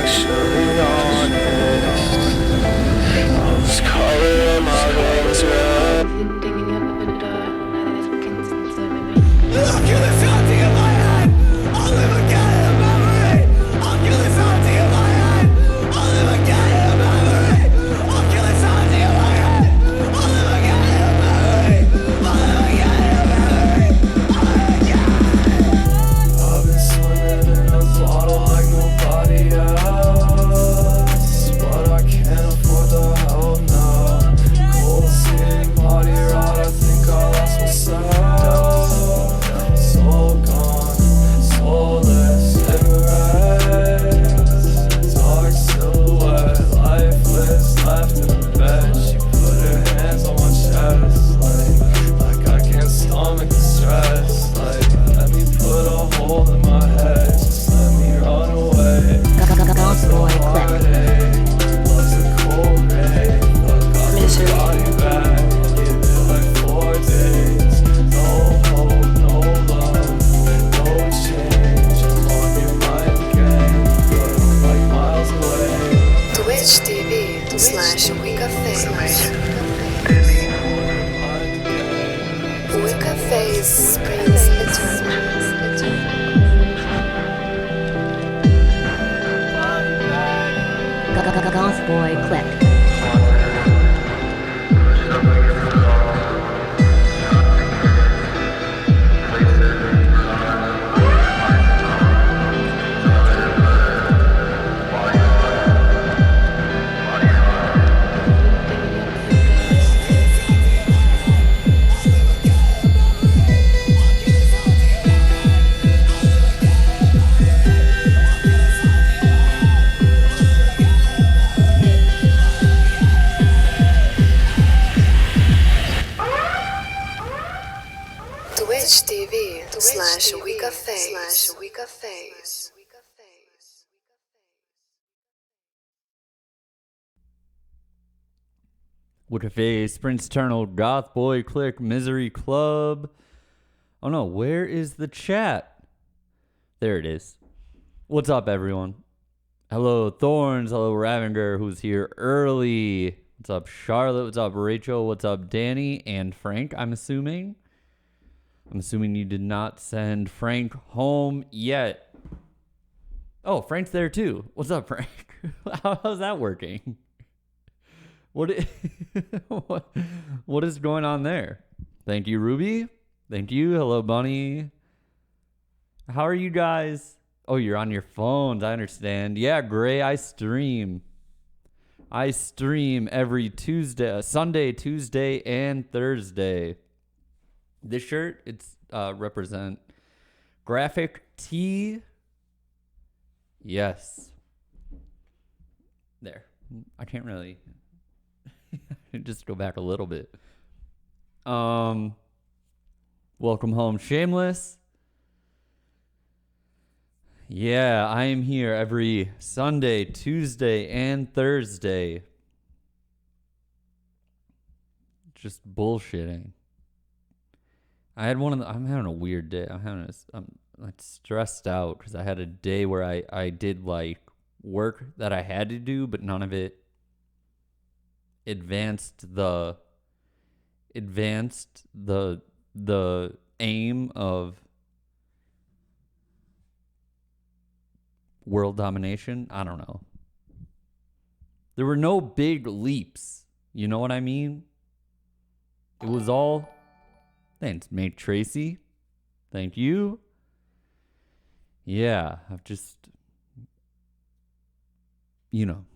Actually honest, I was coloring my veins red. I'll kill the fountain in my head. I'll live again in memory. I'll kill the fountain in my head. I'll live again in memory. I'll kill the fountain in my head. I'll live again in memory. I'll live again in memory. I'll live again. I've been swimming in a bottle like nobody else, but I can't afford the hell no. Cold skin, body rot, I think I lost myself. Soul gone, soulless cigarettes, dark silhouette, lifeless, left in the bed. She put her hands on my chest, like I can't stomach the stress. Like, let me put a hole in my head, just let me run away. Loves the heartache, loves the cold rain. Got my body back, give it like 4 days. No hope, no love, no change. I'm on your mind again, but I'm like miles away. Twitch TV/Wicca Phase. Wicca Phase springs eternal. Goth Boy Click. Twitch TV/Wicca Phase. Wicca Phase, Prince Eternal, Goth Boy Click, Misery Club. Oh no, where is the chat? There it is. What's up, everyone? Hello, Thorns. Hello, Ravenger, who's here early. What's up, Charlotte? What's up, Rachel? What's up, Danny? And Frank, I'm assuming. I'm assuming you did not send Frank home yet. Oh, Frank's there too. What's up, Frank? How's that working? What is going on there? Thank you, Ruby. Thank you. Hello, Bunny. How are you guys? Oh, you're on your phones. I understand. Yeah, Gray, I stream. I stream every Tuesday, Sunday, Tuesday, and Thursday. This shirt, it's represent graphic tee. Yes. There. I can't really just go back a little bit. Welcome home, Shameless. Yeah, I am here every Sunday, Tuesday, and Thursday. Just bullshitting. I'm having a weird day. I'm like stressed out because I had a day where I did like work that I had to do, but none of it advanced the aim of world domination. I don't know. There were no big leaps. You know what I mean? It was all... Thanks, mate Tracy. Thank you. Yeah, I've just... You know.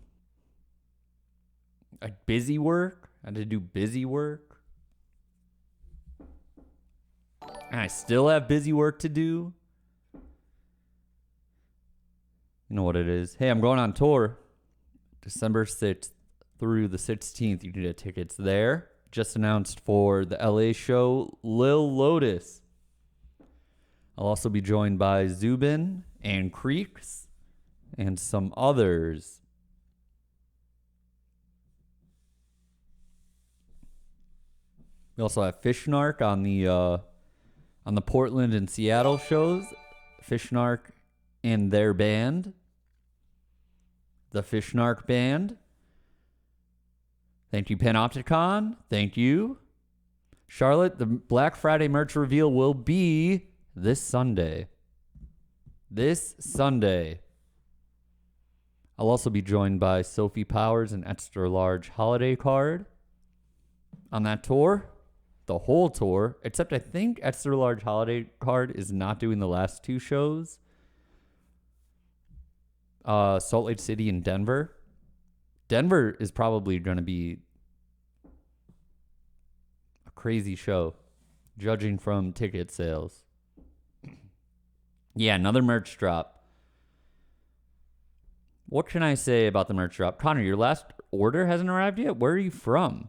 I busy work. I had to do busy work. And I still have busy work to do. You know what it is. Hey, I'm going on tour. December 6th through the 16th. You can get tickets there. Just announced for the LA show, Lil Lotus. I'll also be joined by Zubin and Creeks and some others. We also have Fishnark on the Portland and Seattle shows. Fishnark and their band. the Fishnark Band. Thank you, Panopticon. Thank you. Charlotte, the Black Friday merch reveal will be this Sunday. This Sunday. I'll also be joined by Sophie Powers and Extra Large Holiday Card on that tour. The whole tour, except I think Extra Large Holiday Card is not doing the last two shows. Salt Lake City and Denver. Denver is probably going to be a crazy show, judging from ticket sales. Yeah, another merch drop. What can I say about the merch drop? Connor, your last order hasn't arrived yet? Where are you from?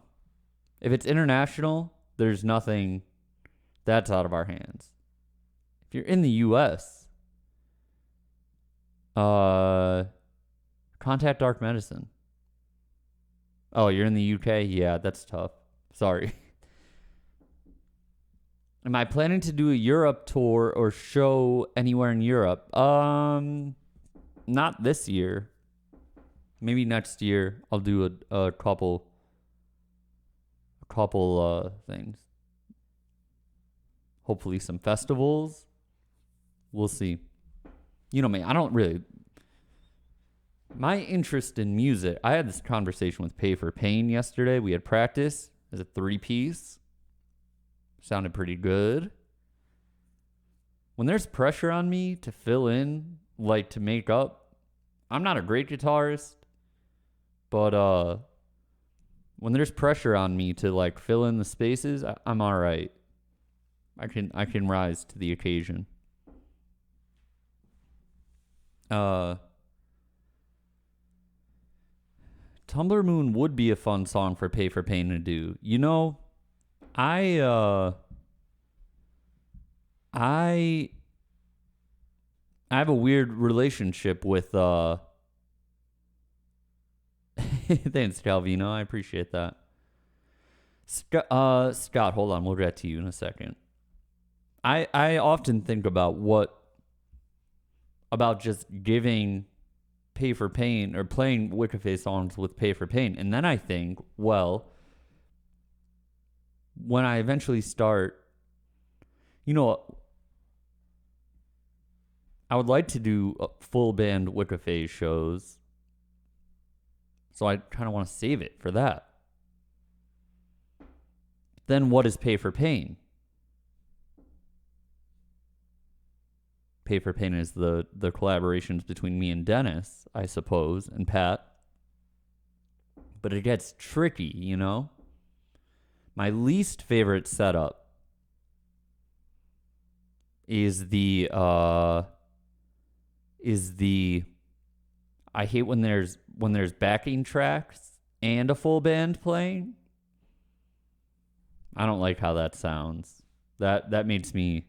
If it's international, there's nothing that's out of our hands. If you're in the U.S., contact Dark Medicine. Oh, you're in the U.K.? Yeah, that's tough. Sorry. Am I planning to do a Europe tour or show anywhere in Europe? Not this year. Maybe next year I'll do a couple things. Hopefully some festivals. We'll see. You know me, I don't really... My interest in music, I had this conversation with Pay for Pain yesterday. We had practice as a 3-piece. Sounded pretty good. When there's pressure on me to fill in, like to make up, I'm not a great guitarist, but when there's pressure on me to like fill in the spaces, I'm all right. I can rise to the occasion. Tumblr Moon would be a fun song for Pay for Pain to do. You know, I have a weird relationship with thanks, Calvino. I appreciate that. Scott, hold on. We'll get to you in a second. I often think about just giving Pay for Pain or playing Wicca Face songs with Pay for Pain. And then I think, well, when I eventually start, you know, I would like to do full band Wicca Phase shows. So I kind of want to save it for that. Then what is Pay for Pain? Pay for Pain is the collaborations between me and Dennis, I suppose, and Pat. But it gets tricky, you know? My least favorite setup is the I hate when there's backing tracks and a full band playing. I don't like how that sounds. That makes me,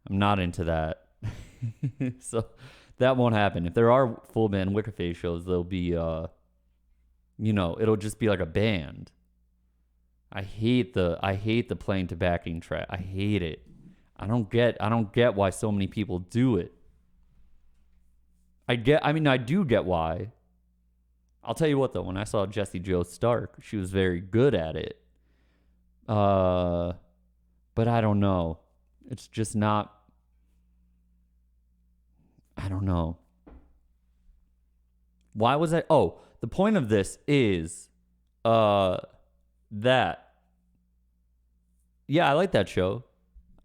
I'm not into that. So that won't happen. If there are full band Wicca Face shows, there'll be it'll just be like a band. I hate the playing to backing track. I hate it. I don't get why so many people do it. I do get why. I'll tell you what though, when I saw Jessie Jo Stark, she was very good at it. But I don't know. It's just not, I don't know. Why was I? Oh, the point of this is that. Yeah, I like that show.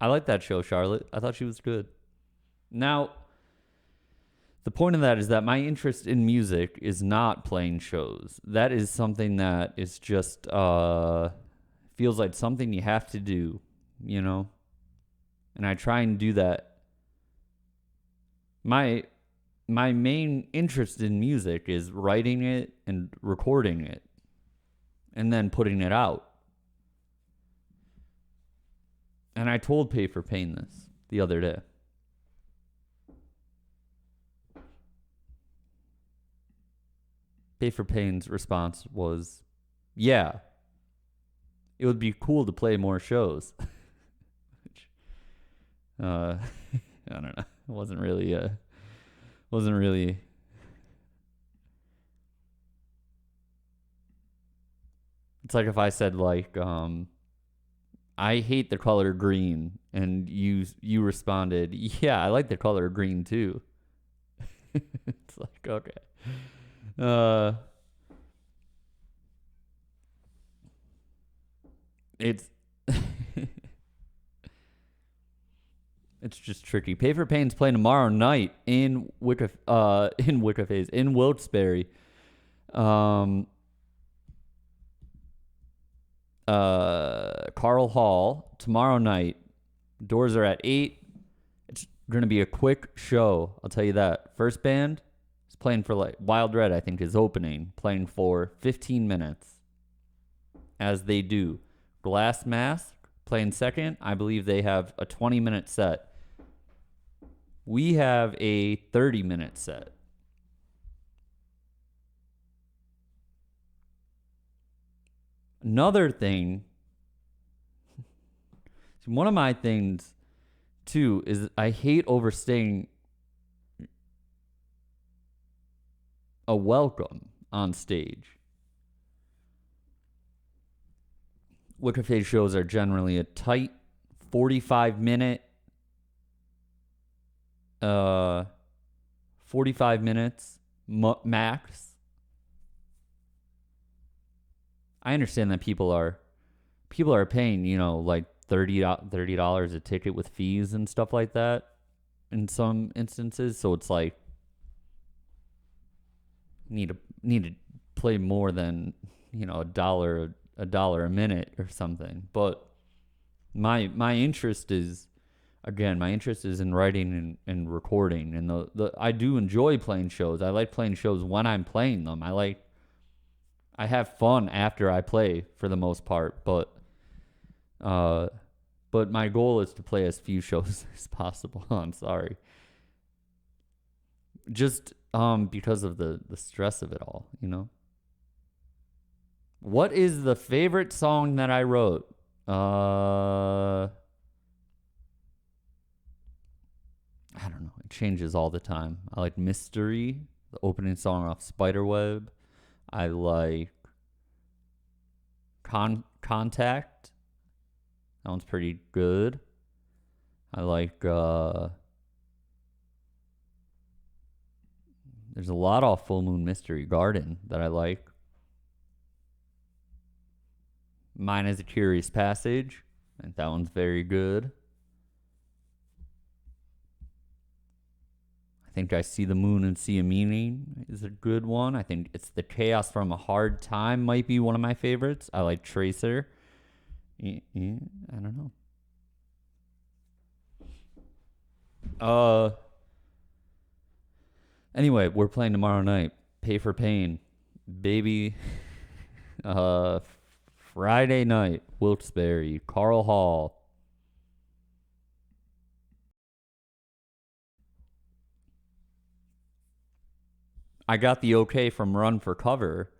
Charlotte. I thought she was good. Now, the point of that is that my interest in music is not playing shows. That is something that is just feels like something you have to do, you know? And I try and do that. My main interest in music is writing it and recording it and then putting it out. And I told Pay for Pain this the other day. Pay for Pain's response was, yeah, it would be cool to play more shows. Which, I don't know. It wasn't really It's like if I said like I hate the color green, and you responded, yeah, I like the color green too. It's like, okay. It's it's just tricky. Paper Pain's playing tomorrow night in Wicca Phase in Wilkes-Barre. Carl Hall tomorrow night. Doors are at 8. It's gonna be a quick show, I'll tell you that. First band is playing for like Wild Red, I think, is opening, playing for 15 minutes, as they do. Glass Mask playing second. I believe they have a 20-minute set. We have a 30-minute set. Another thing, one of my things too is I hate overstaying a welcome on stage. Wicca Phase shows are generally a tight 45 minutes max. I understand that people are paying, like $30 a ticket with fees and stuff like that in some instances. So it's like need to play more than, a dollar a minute or something. But my interest is in writing and recording, and I do enjoy playing shows. I like playing shows when I'm playing them. I have fun after I play for the most part, but my goal is to play as few shows as possible. I'm sorry. Just because of the stress of it all, What is the favorite song that I wrote? I don't know. It changes all the time. I like Mystery, the opening song off Spiderweb. I like Contact. That one's pretty good. I like there's a lot off Full Moon Mystery Garden that I like. Mine is a Curious Passage. I think that one's very good. I think I See the Moon and See a Meaning is a good one. I think It's the Chaos from a Hard Time might be one of my favorites. I like Tracer. I don't know. Anyway, we're playing tomorrow night. Pay for Pain. Baby. Friday night, Wilkes-Barre, Carl Hall. I got the okay from Run for Cover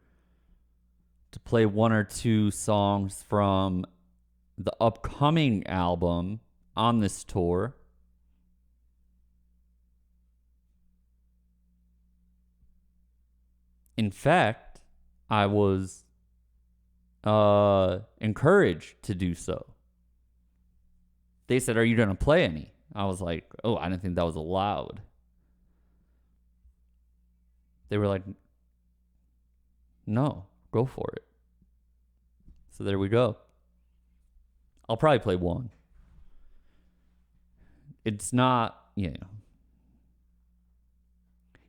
to play one or two songs from the upcoming album on this tour. In fact, I was encouraged to do so. They said, "Are you going to play any?" I was like, "Oh, I didn't think that was allowed." They were like, "No, go for it." So there we go. I'll probably play one. It's not,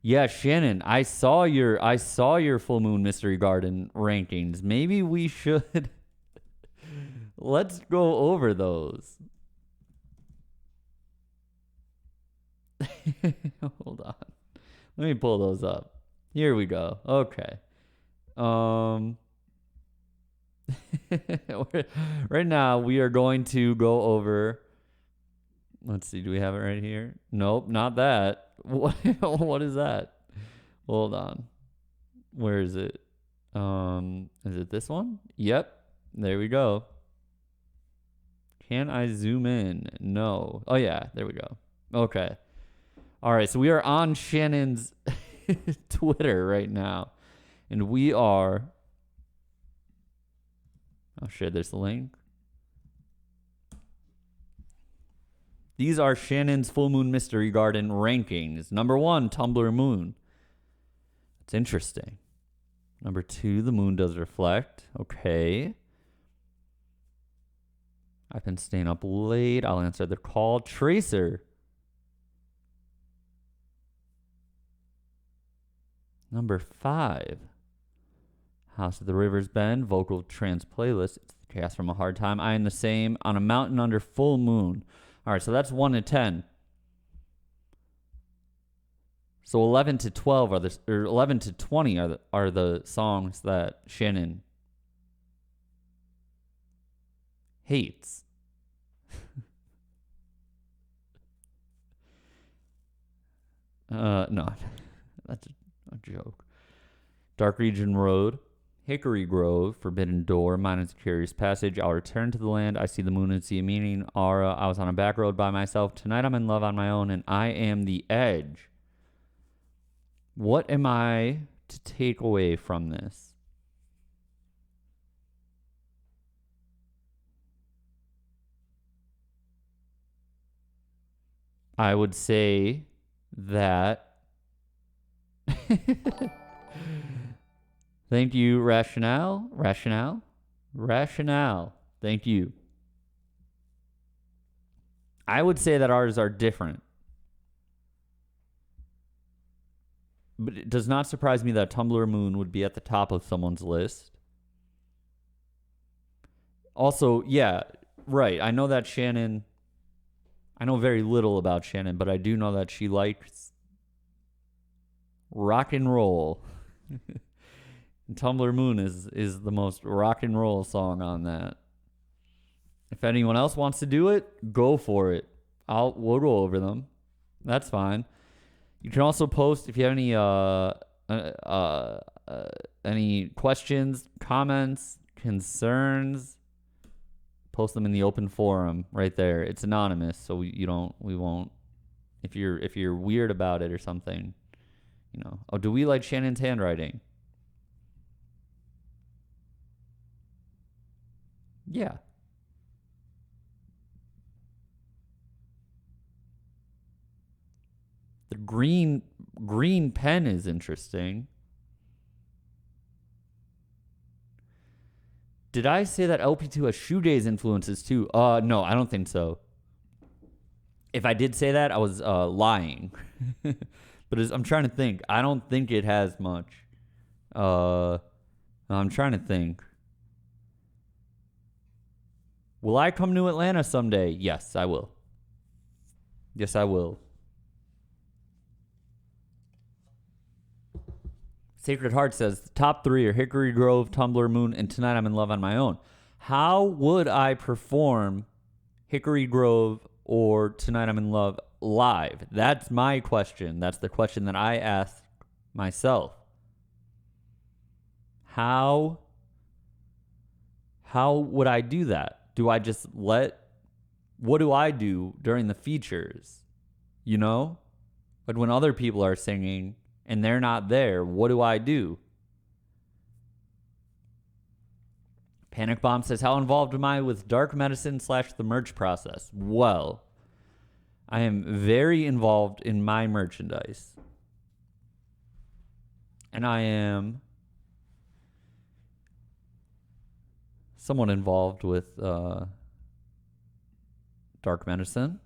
Yeah, Shannon, I saw your Full Moon Mystery Garden rankings. Maybe we should let's go over those. Hold on. Let me pull those up. Here we go. Okay. Right now we are going to go over. Let's see. Do we have it right here? Nope, not that. What is that? Hold on. Where is it? Is it this one? Yep. There we go. Can I zoom in? No. Oh yeah, there we go. Okay. All right, so we are on Shannon's Twitter right now, and we are I'll share this link. These are Shannon's Full Moon Mystery Garden rankings. Number 1, Tumblr Moon. It's interesting. Number 2, the moon does reflect. Okay. I've been staying up late. I'll answer the call. Tracer. Number 5. House of the Rivers Bend. Vocal Trance Playlist. It's the Chaos from a Hard Time. I am the same. On a Mountain Under Full Moon. All right, so that's 1 to 10. So 11 to 12 or 11 to 20 are the songs that Shannon hates. No, that's a joke. Dark Region Road, Hickory Grove, Forbidden Door, Mine is a Curious Passage, I'll Return to the Land, I See the Moon and See a Meaning, Aura, I Was on a Back Road by Myself, Tonight I'm in Love on My Own, and I Am the Edge. What am I to take away from this? I would say that thank you, Rationale. Thank you. I would say that ours are different. But it does not surprise me that Tumblr Moon would be at the top of someone's list. Also, yeah, right. I know that Shannon, I know very little about Shannon, but I do know that she likes rock and roll. And Tumblr Moon is the most rock and roll song on that. If anyone else wants to do it, go for it. We'll go over them. That's fine. You can also post if you have any questions, comments, concerns. Post them in the open forum right there. It's anonymous, so we won't. If you're weird about it or something, you know. Oh, do we like Shannon's handwriting? Yeah. The green pen is interesting. Did I say that LP2 has shoegaze influences too? No, I don't think so. If I did say that, I was lying. But I'm trying to think. I don't think it has much. I'm trying to think. Will I come to Atlanta someday? Yes, I will. Yes, I will. Sacred Heart says, the top 3 are Hickory Grove, Tumblr Moon, and Tonight I'm in Love on My Own. How would I perform Hickory Grove or Tonight I'm in Love live? That's my question. That's the question that I ask myself. How would I do that? Do I just what do I do during the features? You know? But when other people are singing and they're not there, what do I do? Panic Bomb says, how involved am I with dark medicine / the merch process? Well, I am very involved in my merchandise. And I am somewhat involved with dark medicine.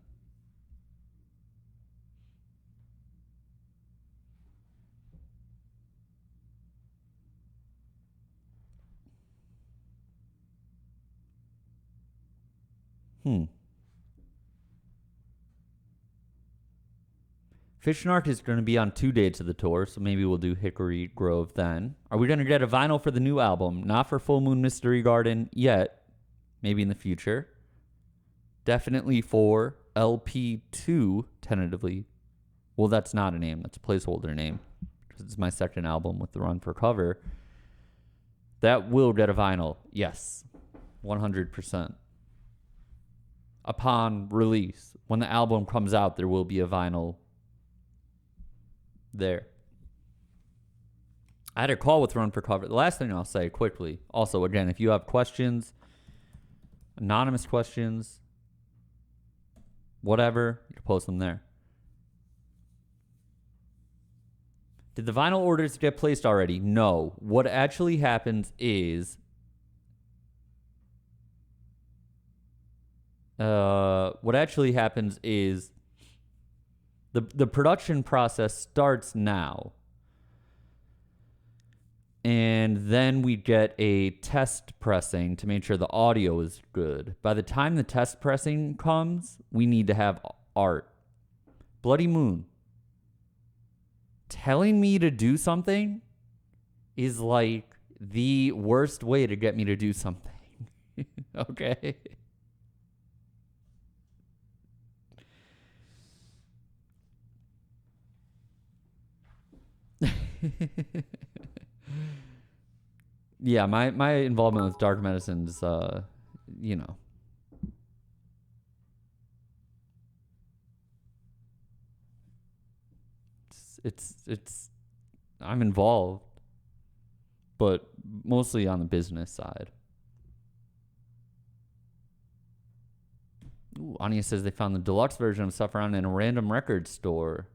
Fish Narc is going to be on 2 dates of the tour, so maybe we'll do Hickory Grove then. Are we going to get a vinyl for the new album? Not for Full Moon Mystery Garden yet. Maybe in the future. Definitely for LP2, tentatively. Well, that's not a name. That's a placeholder name. Because it's my second album with the Run for Cover. That will get a vinyl. Yes. 100%. Upon release. When the album comes out, there will be a vinyl there. I had a call with Run for Cover. The last thing I'll say quickly, also, again, if you have questions, anonymous questions, whatever, you can post them there. Did the vinyl orders get placed already? No. What actually happens is the production process starts now. And then we get a test pressing to make sure the audio is good. By the time the test pressing comes, we need to have art. Bloody Moon. Telling me to do something is like the worst way to get me to do something. Okay? Yeah, my involvement with dark medicine is, you know. It's I'm involved, but mostly on the business side. Ooh, Anya says they found the deluxe version of Stuff Around in a random record store.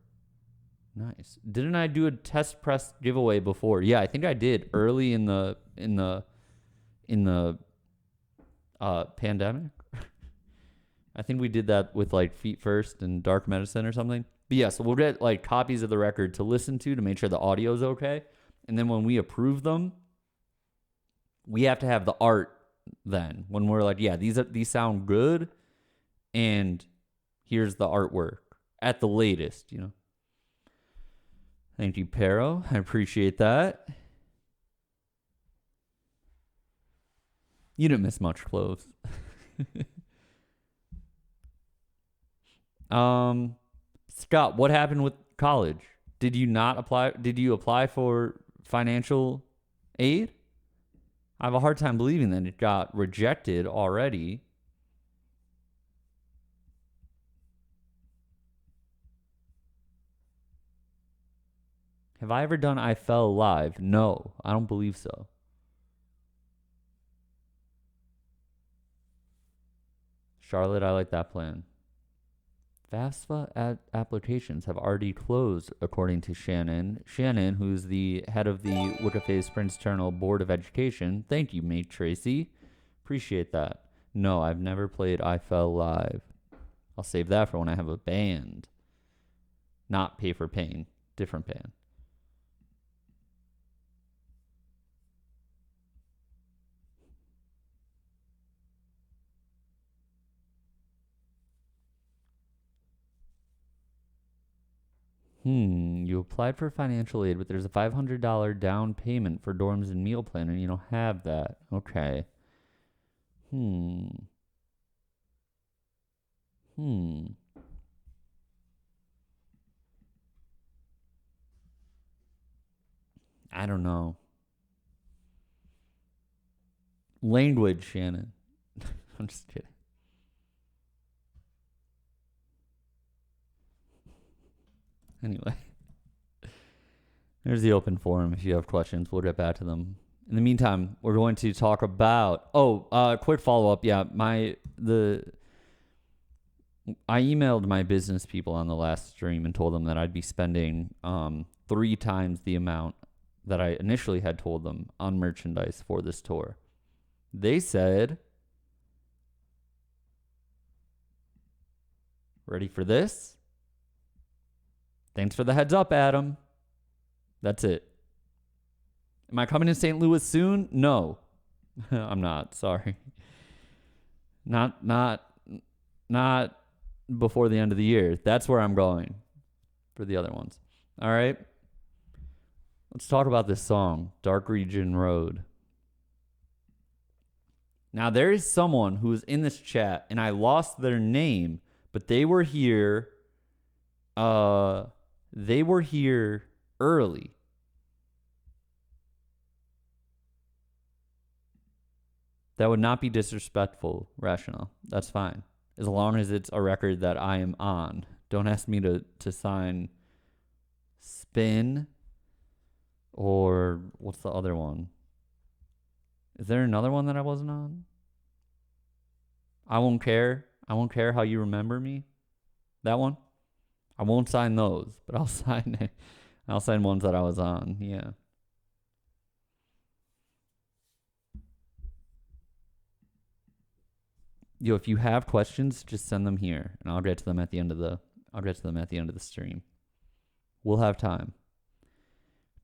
Nice. Didn't I do a test press giveaway before? Yeah, I think I did early in the pandemic. I think we did that with like Feet First and Dark Medicine or something. But yeah, so we'll get like copies of the record to listen to make sure the audio is okay. And then when we approve them, we have to have the art then. When we're like, yeah, these sound good, and here's the artwork at the latest, you know. Thank you, Pero. I appreciate that. You didn't miss much, Cloves. Scott, what happened with college? Did you not apply? Did you apply for financial aid? I have a hard time believing that it got rejected already. Have I ever done I Fell Live? No, I don't believe so. Charlotte, I like that plan. FAFSA applications have already closed, according to Shannon. Shannon, who's the head of the Wicca Phase Prince Eternal Board of Education. Thank you, mate Tracy. Appreciate that. No, I've never played I Fell Live. I'll save that for when I have a band. Not Pay for Pain. Different band. You applied for financial aid, but there's a $500 down payment for dorms and meal plan, and you don't have that. Okay. I don't know. Language, Shannon. I'm just kidding. Anyway, there's the open forum. If you have questions, we'll get back to them. In the meantime, we're going to talk about quick follow-up. Yeah, I emailed my business people on the last stream and told them that I'd be spending 3 times the amount that I initially had told them on merchandise for this tour. They said, ready for this? Thanks for the heads up, Adam. That's it. Am I coming to St. Louis soon? No. I'm not. Sorry. Not before the end of the year. That's where I'm going for the other ones. All right. Let's talk about this song, Dark Region Road. Now, there is someone who is in this chat, and I lost their name, but they were here. They were here early. That would not be disrespectful, Rational. That's fine. As long as it's a record that I am on. Don't ask me to sign Spin or what's the other one? Is there another one that I wasn't on? I won't care. I won't care how you remember me. That one. I won't sign those, but I'll sign ones that I was on. Yeah. Yo, if you have questions, just send them here, and I'll get to them at the end of the stream. We'll have time.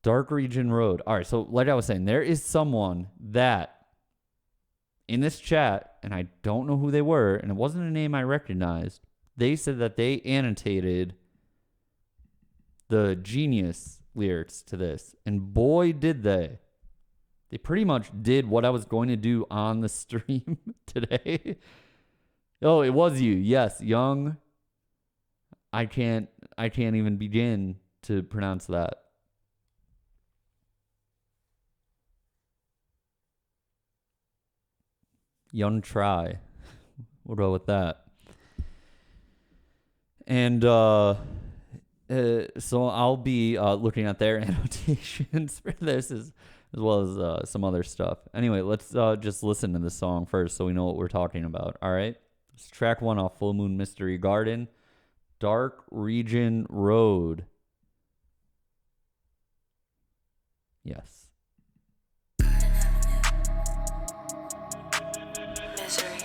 Dark Region Road. All right, so like I was saying, there is someone that in this chat, and I don't know who they were, and it wasn't a name I recognized. They said that they annotated the Genius lyrics to this, and boy, did they. They pretty much did what I was going to do on the stream today. Oh, it was you. Yes, Young. I can't even begin to pronounce that. Young Try. We'll go with that. And so I'll be looking at their annotations for this as well as some other stuff. Anyway, let's just listen to the song first so we know what we're talking about. All right? It's track 1 off Full Moon Mystery Garden, Dark Region Road. Yes. Misery.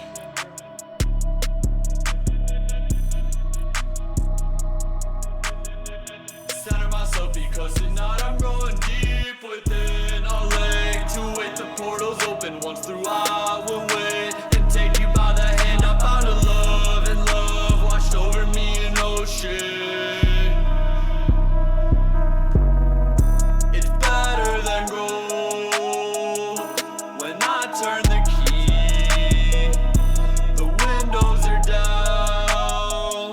Center myself because tonight I'm going deep within a lake to wait. The portals open once through. I will wait and take you by the hand. I found a love, and love washed over me in ocean. It's better than gold when I turn the key. The windows are down,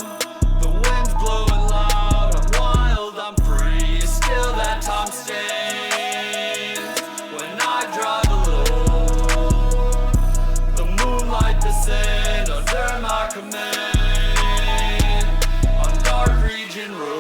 the wind's blowing loud. I'm wild, I'm free, still that time stains when I drive alone. The moonlight descend under my command on Dark Region Road.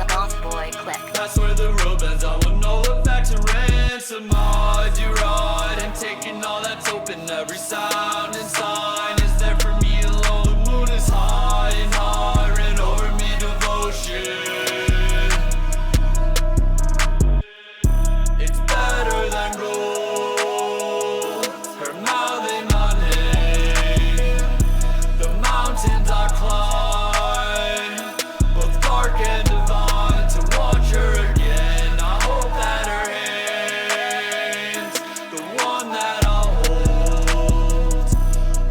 Goth boy click. That's where the road bends. I will no look back to ransom. I do ride and taking all that's open. Every sound and sign is there for me alone. The moon is high and high, ran over me devotion. It's better than gold. Her mouth in my name. The mountains I climb, both dark and divine, to watch her again. I hope that her hand's the one that I'll hold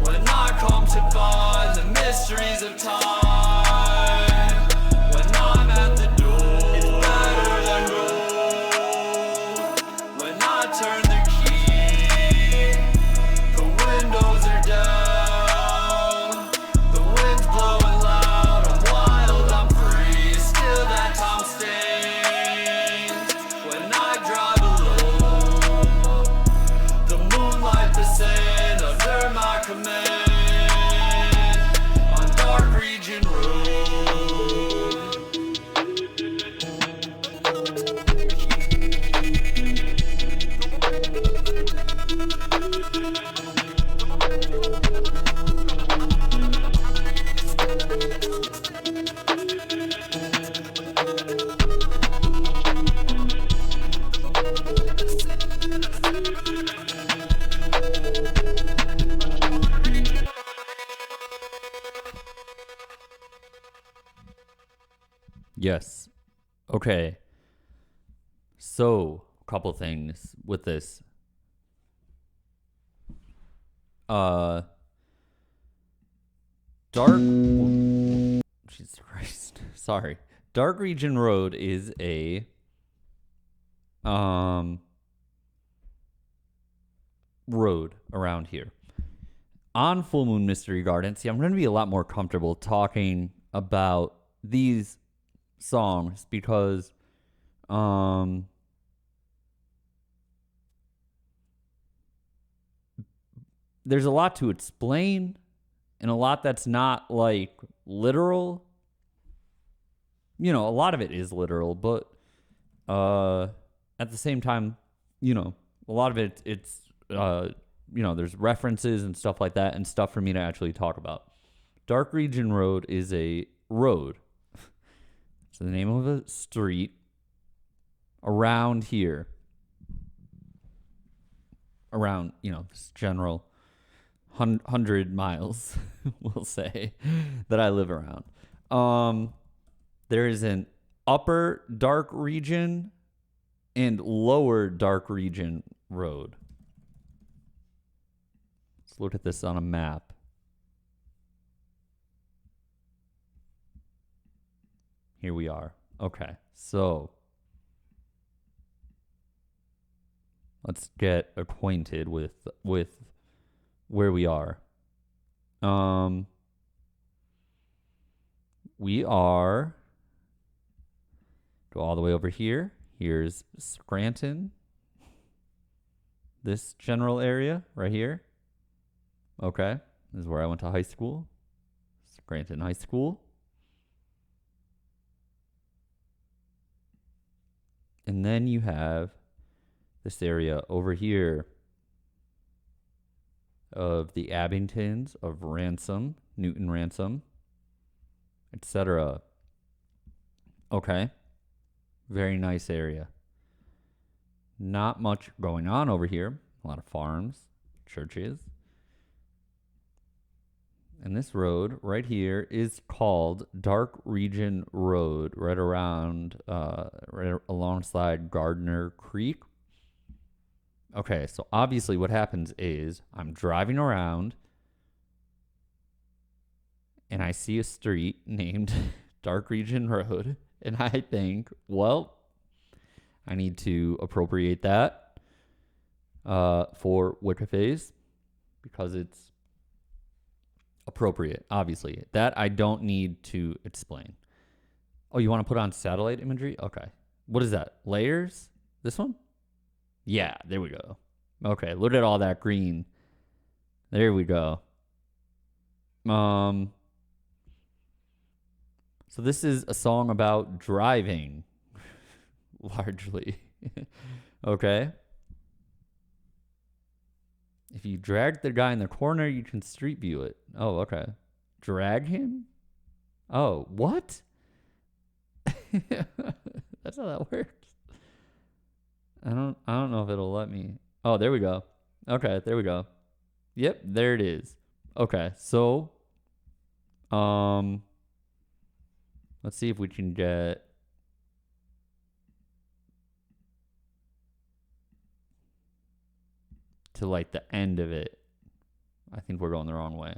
when I come to find the mysteries of time. When I'm at the door, it's better than gold when I turn the key. The windows are down, the wind's blowing loud. I'm wild, I'm free, still that time stains when I drive alone. The moonlight descend under my command on Dark Region Road. Yes. Okay. So, a couple things with this. Dark. Jesus Christ. Sorry. Dark Region Road is a road around here. On Full Moon Mystery Garden, see, I'm going to be a lot more comfortable talking about these songs because there's a lot to explain and a lot that's not like literal. You know, a lot of it is literal, but At the same time, a lot of it's there's references and stuff like that and stuff for me to actually talk about. Dark Region Road is a road. It's the name of a street around here. Around, this general 100 miles, we'll say, that I live around. There is an upper dark region and lower dark region road. Let's look at this on a map. Here we are. Okay, so let's get acquainted with where we are. We are go all the way over here. Here's Scranton. This general area right here. Okay, this is where I went to high school. Scranton High School. And then you have this area over here of the Abingtons, of Ransom, Newton Ransom, etc. Okay. Very nice area. Not much going on over here. A lot of farms, churches. And this road right here is called Dark Region Road, right alongside Gardner Creek. Okay, so obviously what happens is I'm driving around and I see a street named Dark Region Road, and I think, well, I need to appropriate that for Wicca Phase because it's appropriate, obviously. That I don't need to explain. Oh, you want to put on satellite imagery? Okay. What is that? Layers? This one? Yeah, there we go. Okay, look at all that green. There we go. So this is a song about driving, largely. Okay. If you drag the guy in the corner, you can street view it. Oh, okay. Drag him? Oh, what? That's how that works. I don't know if it'll let me. Oh, there we go. Okay, there we go. Yep, there it is. Okay, so let's see if we can get to like the end of it. I think we're going the wrong way.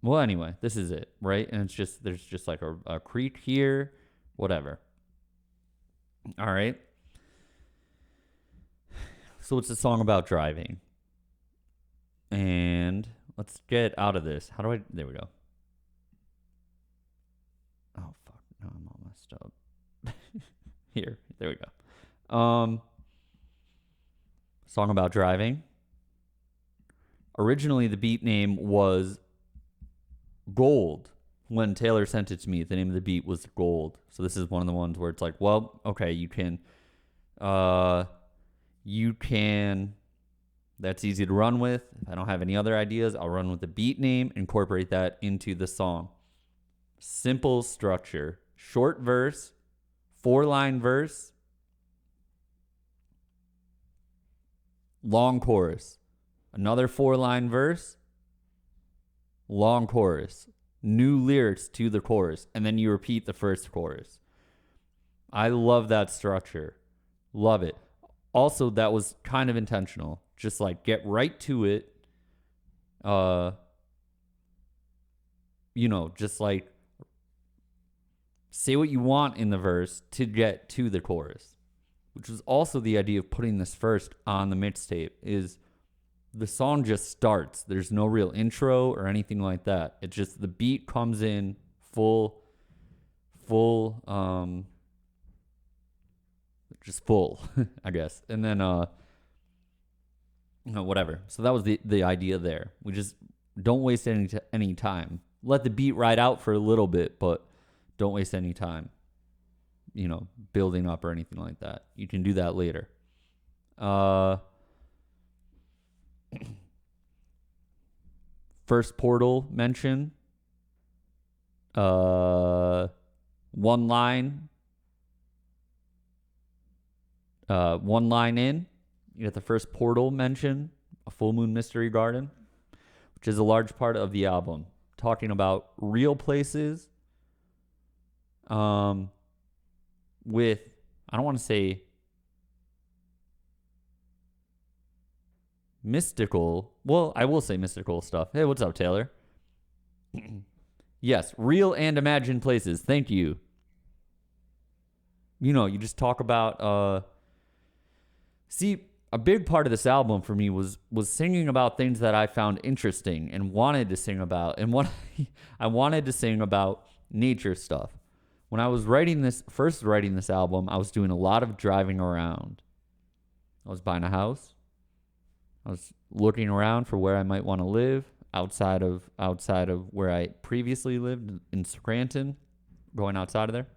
Well, anyway, this is it, right? And there's just like a creek here, whatever. All right. So it's a song about driving. And let's get out of this. There we go. Oh, fuck. No, I'm all messed up. There we go. Song about driving. Originally, the beat name was Gold. When Taylor sent it to me, the name of the beat was Gold. So this is one of the ones where it's like, well, okay, you can, that's easy to run with. If I don't have any other ideas, I'll run with the beat name, incorporate that into the song. Simple structure. Short verse, 4-line verse, long chorus. Another 4-line verse, long chorus. New lyrics to the chorus, and then you repeat the first chorus. I love that structure. Love it. Also, that was kind of intentional. Just like get right to it. Just like say what you want in the verse to get to the chorus, which was also the idea of putting this first on the mixtape. Is the song just starts. There's no real intro or anything like that. It's just the beat comes in full, just full, I guess. And then, whatever. So that was the idea there. We just don't waste any time. Let the beat ride out for a little bit, but don't waste any time. building up or anything like that. You can do that later. First portal mention. One line in. You get the first portal mention, a full moon mystery garden, which is a large part of the album, talking about real places. With, I don't want to say mystical. Well, I will say mystical stuff. Hey, what's up, Taylor? Yes, real and imagined places. Thank you. You just talk about see, a big part of this album for me was singing about things that I found interesting and wanted to sing about. And what I wanted to sing about nature stuff. When I was writing this album, I was doing a lot of driving around. I was buying a house. I was looking around for where I might want to live outside of where I previously lived in Scranton, going outside of there.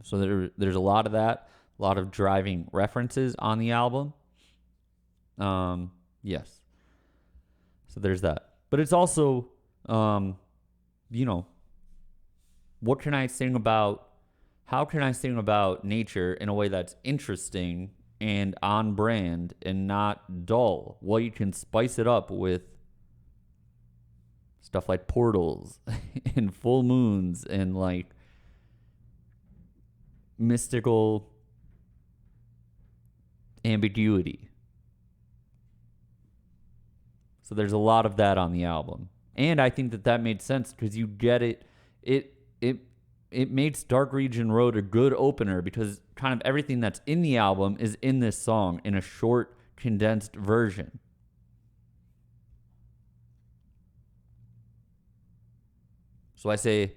So there's a lot of that, a lot of driving references on the album. Yes. So there's that. But it's also, what can I sing about? How can I sing about nature in a way that's interesting and on brand and not dull? Well, you can spice it up with stuff like portals and full moons and like mystical ambiguity. So there's a lot of that on the album. And I think that made sense because you get it. It makes Dark Region Road a good opener because kind of everything that's in the album is in this song in a short, condensed version. So I say,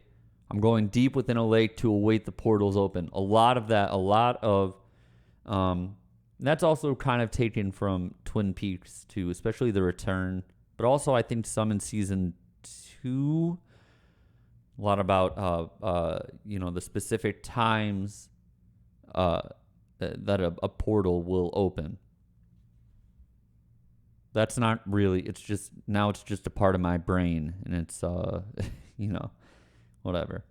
I'm going deep within a lake to await the portals open. That's also kind of taken from Twin Peaks too, especially The Return. But also I think some in season 2. A lot about the specific times that a portal will open. That's not really. It's just a part of my brain, and it's whatever.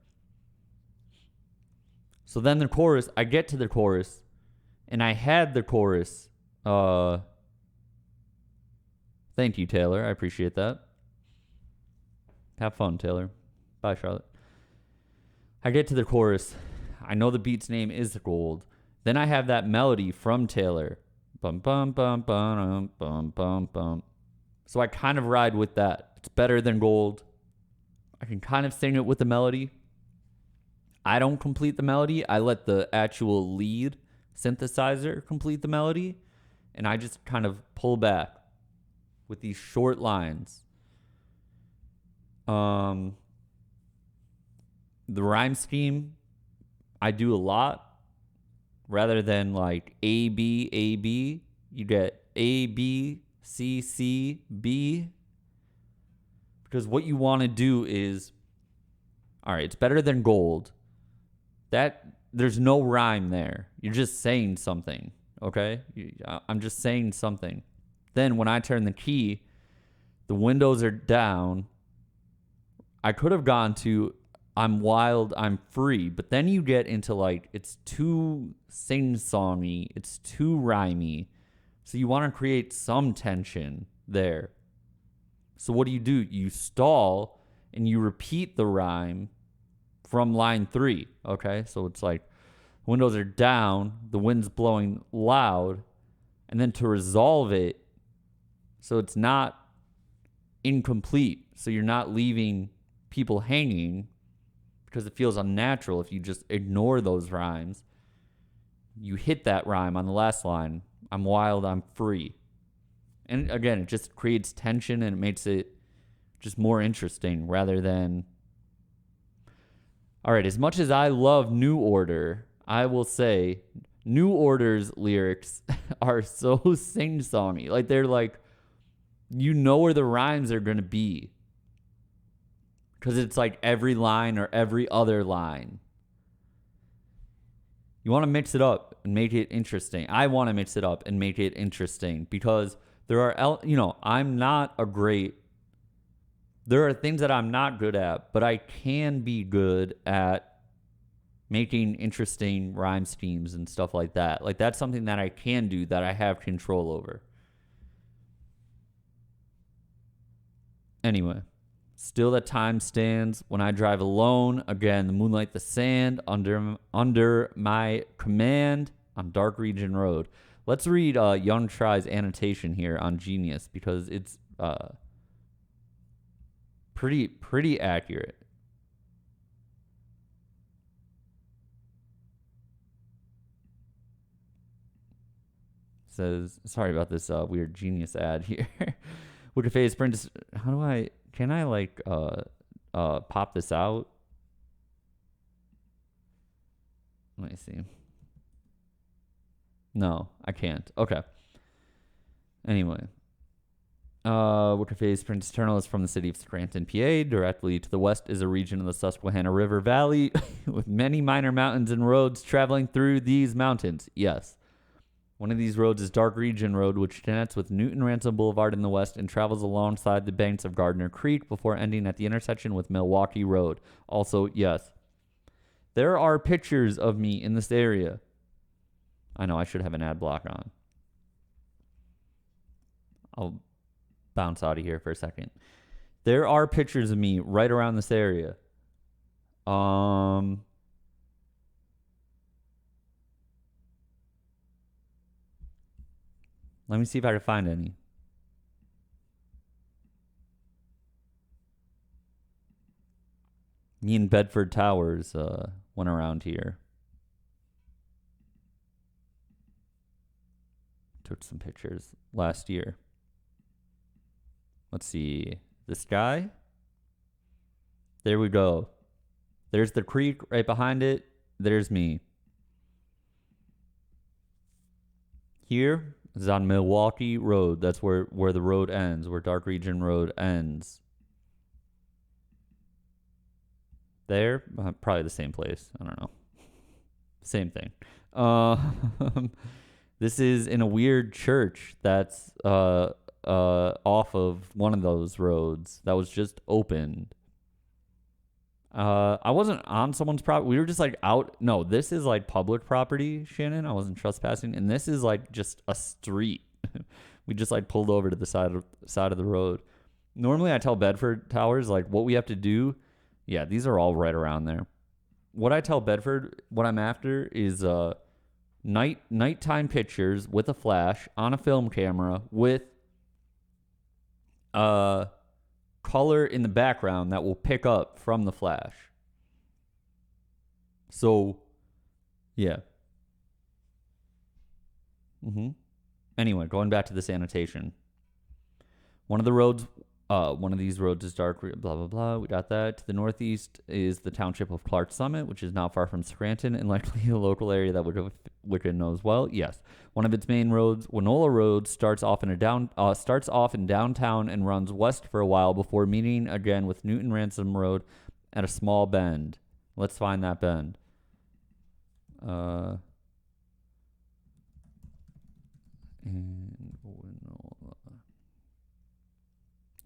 So then the chorus. I get to the chorus, and I had the chorus. Thank you, Taylor. I appreciate that. Have fun, Taylor. Bye, Charlotte. I get to the chorus. I know the beat's name is Gold. Then I have that melody from Taylor. Bum, bum, bum, bum, bum, bum, bum. So I kind of ride with that. It's better than Gold. I can kind of sing it with the melody. I don't complete the melody. I let the actual lead synthesizer complete the melody. And I just kind of pull back with these short lines. The rhyme scheme, I do a lot. Rather than like A, B, A, B, you get A, B, C, C, B. Because what you want to do is, all right, it's better than Gold. There's no rhyme there. You're just saying something, okay? I'm just saying something. Then when I turn the key, the windows are down. I could have gone to I'm wild, I'm free, but then you get into like it's too sing-songy, it's too rhymey. So you want to create some tension there. So what do? You stall and you repeat the rhyme from line 3, okay? So it's like windows are down, the wind's blowing loud, and then to resolve it so it's not incomplete, so you're not leaving people hanging because it feels unnatural if you just ignore those rhymes. You hit that rhyme on the last line. I'm wild, I'm free. And again, it just creates tension and it makes it just more interesting rather than... All right, as much as I love New Order, I will say New Order's lyrics are so sing-songy. Like, they're like, you know where the rhymes are going to be. Because it's like every line or every other line. You want to mix it up and make it interesting. I want to mix it up and make it interesting because there are, I'm not a great, there are things that I'm not good at, but I can be good at making interesting rhyme schemes and stuff like that. Like, that's something that I can do, that I have control over. Anyway, still that time stands when I drive alone. Again, the moonlight, the sand, under my command on Dark Region Road. Let's read Young Try's annotation here on Genius because it's pretty accurate. Says, sorry about this weird Genius ad here. Wikipedia Sprint. How do I? Can I like pop this out? Let me see. No, I can't. Okay. Anyway. Wikipedia Sprint Eternal is from the city of Scranton, PA. Directly to the west is a region of the Susquehanna River Valley with many minor mountains and roads traveling through these mountains. Yes. One of these roads is Dark Region Road, which connects with Newton Ransom Boulevard in the west and travels alongside the banks of Gardner Creek before ending at the intersection with Milwaukee Road. Also, yes. There are pictures of me in this area. I know I should have an ad block on. I'll bounce out of here for a second. There are pictures of me right around this area. Let me see if I can find any. Me and Bedford Towers went around here. Took some pictures last year. Let's see. This guy. There we go. There's the creek right behind it. There's me. Here is on Milwaukee Road. That's where the road ends, where Dark Region Road ends. There, probably the same place. I don't know. Same thing. This is in a weird church that's off of one of those roads that was just opened. I wasn't on someone's property. We were just like out. No, this is like public property, Shannon. I wasn't trespassing, and this is like just a street. We just like pulled over to the side of the road. Normally, I tell Bedford Towers like what we have to do. Yeah, these are all right around there. What I tell Bedford, what I'm after is nighttime pictures with a flash on a film camera with color in the background that will pick up from the flash. So, yeah. Anyway, going back to this annotation. One of these roads is dark, blah, blah, blah. We got that. To the northeast is the township of Clark Summit, which is not far from Scranton and likely a local area that Wicca knows well. Yes. One of its main roads, Winola Road, starts off in downtown and runs west for a while before meeting again with Newton Ransom Road at a small bend. Let's find that bend.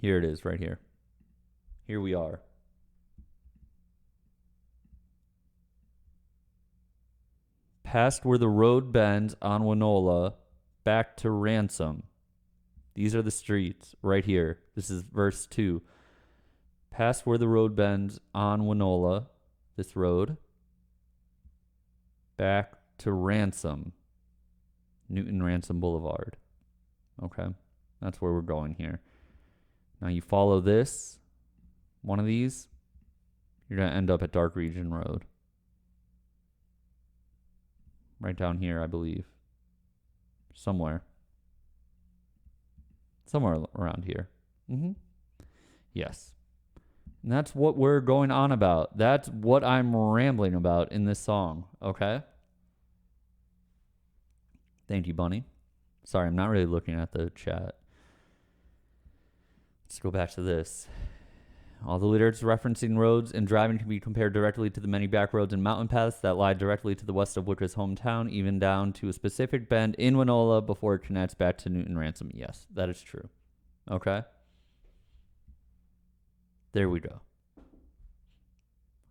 Here it is, right here. Here we are. Past where the road bends on Winola, back to Ransom. These are the streets right here. This is verse 2. Past where the road bends on Winola, this road, back to Ransom, Newton Ransom Boulevard. Okay, that's where we're going here. Now you follow this, one of these, you're going to end up at Dark Region Road. Right down here, I believe. Somewhere around here. Yes. And that's what we're going on about. That's what I'm rambling about in this song, okay? Thank you, Bunny. Sorry, I'm not really looking at the chat. Let's go back to this. All the lyrics referencing roads and driving can be compared directly to the many back roads and mountain paths that lie directly to the west of Wicca's hometown, even down to a specific bend in Winola before it connects back to Newton Ransom. Yes, that is true. Okay. There we go.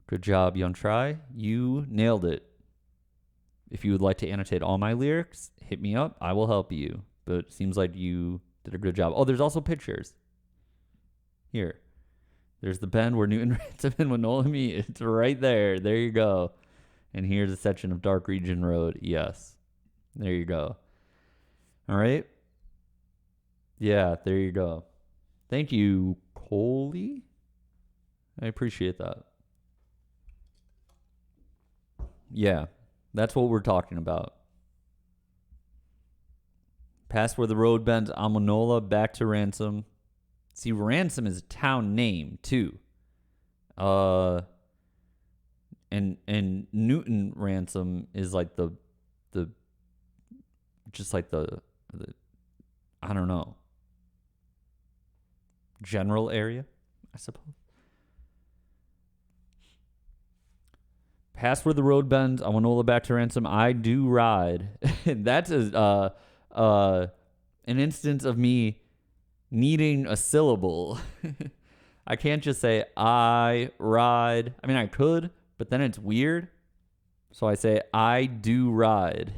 Good job, Young Try. You nailed it. If you would like to annotate all my lyrics, hit me up. I will help you. But it seems like you did a good job. Oh, there's also pictures. Here. There's the bend where Newton Ransom and Winola meet. It's right there. There you go. And here's a section of Dark Region Road. Yes. There you go. All right. Yeah, there you go. Thank you, Coley. I appreciate that. Yeah, that's what we're talking about. Past where the road bends on Winola, back to Ransom. See, Ransom is a town name too. And Newton Ransom is like the just like the I don't know, general area, I suppose. Past where the road bends on Winola, back to Ransom, I do ride. That's an instance of me needing a syllable. I can't just say I ride. I mean, I could, but then it's weird. So I say I do ride.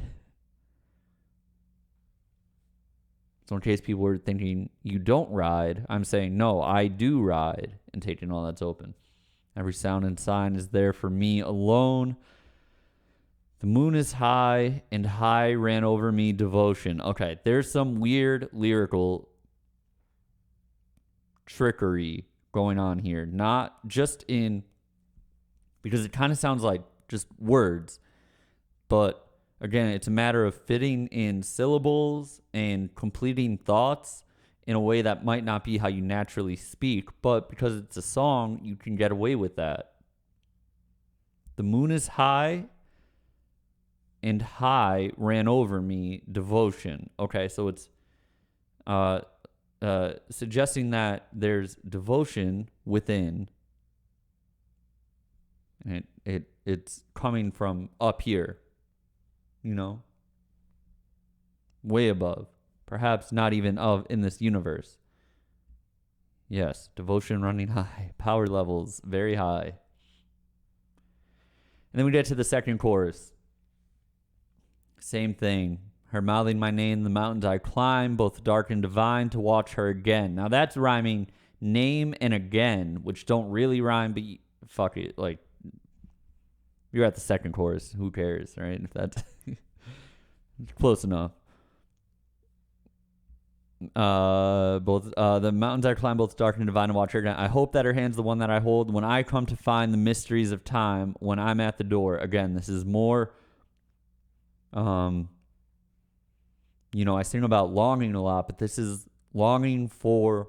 So in case people were thinking you don't ride, I'm saying no, I do ride, and taking all that's open. Every sound and sign is there for me alone. The moon is high, and high ran over me devotion. Okay, there's some weird lyrical trickery going on here. Not just in, because it kind of sounds like just words, but again, it's a matter of fitting in syllables and completing thoughts in a way that might not be how you naturally speak, but because it's a song, you can get away with that. The moon is high, and high ran over me devotion. Okay, so it's suggesting that there's devotion within, and it's coming from up here, you know, way above. Perhaps not even in this universe. Yes, devotion running high. Power levels very high. And then we get to the second chorus. Same thing. Her mouthing my name, the mountains I climb, both dark and divine, to watch her again. Now that's rhyming name and again, which don't really rhyme, but fuck it. Like, you're at the second chorus. Who cares, right? If that's close enough. Both the mountains I climb, both dark and divine, and watch her again. I hope that her hand's the one that I hold when I come to find the mysteries of time, when I'm at the door. Again, this is more, I sing about longing a lot, but this is longing for.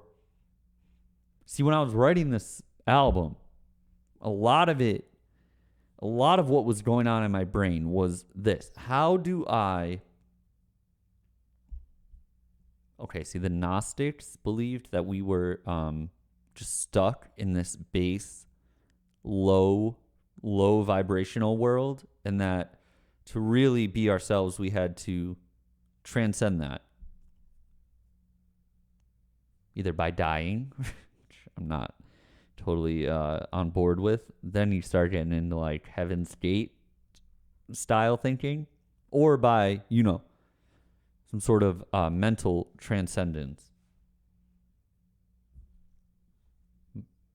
See, when I was writing this album, a lot of what was going on in my brain was this: how do I? Okay, see, the Gnostics believed that we were just stuck in this base, low vibrational world, and that to really be ourselves, we had to transcend that. Either by dying, which I'm not totally on board with, then you start getting into like Heaven's Gate style thinking, or by, some sort of mental transcendence.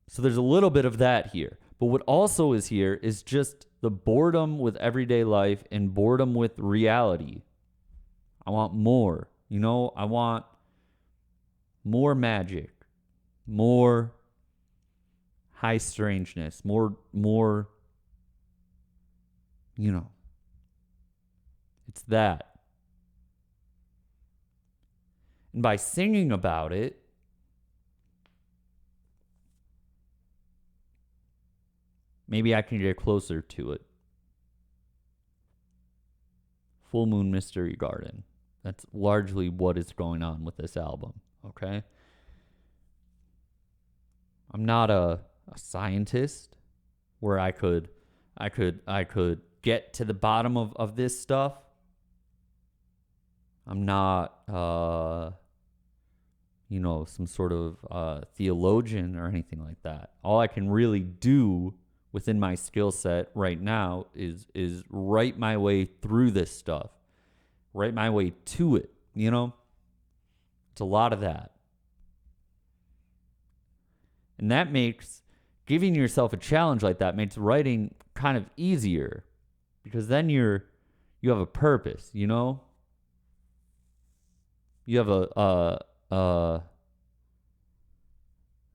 So there's a little bit of that here. But what also is here is just the boredom with everyday life and boredom with reality. I want more. I want more magic, more high strangeness, more, it's that. And by singing about it, maybe I can get closer to it. Full Moon Mystery Garden. That's largely what is going on with this album, okay? I'm not a a scientist where I could get to the bottom of this stuff. I'm not some sort of theologian or anything like that. All I can really do within my skill set right now is write my way through this stuff. Write my way to it, It's a lot of that. And that makes giving yourself a challenge like that makes writing kind of easier, because then you have a purpose, You have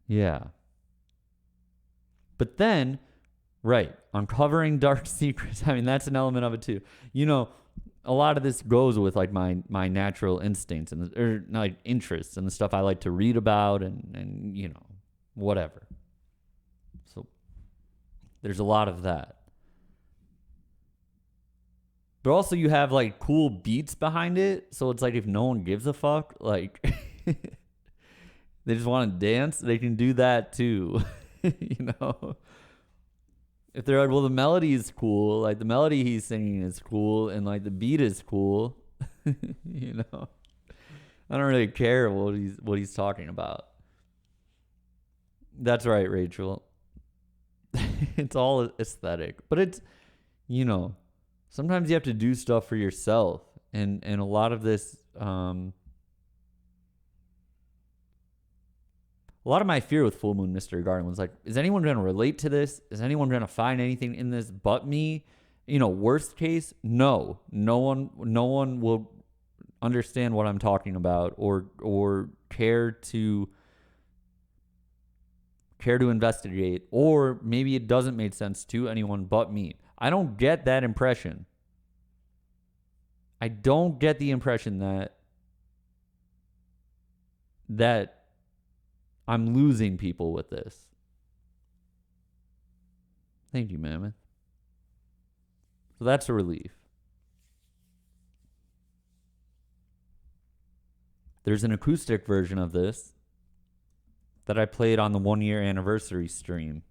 yeah. But then, right, uncovering dark secrets. I mean, that's an element of it too. A lot of this goes with like my natural instincts or like interests and the stuff I like to read about and whatever. So there's a lot of that. But also you have like cool beats behind it. So it's like if no one gives a fuck, like they just want to dance, they can do that too. If they're like, well, the melody is cool, like the melody he's singing is cool, and like the beat is cool, I don't really care what he's talking about. That's right, Rachel. It's all aesthetic, but it's sometimes you have to do stuff for yourself, and a lot of this. A lot of my fear with Full Moon Mystery Garden was like, is anyone going to relate to this? Is anyone going to find anything in this but me? Worst case, no. No one will understand what I'm talking about or care to investigate, or maybe it doesn't make sense to anyone but me. I don't get that impression. I don't get the impression that I'm losing people with this. Thank you, Mammoth. So that's a relief. There's an acoustic version of this that I played on the 1-year anniversary stream.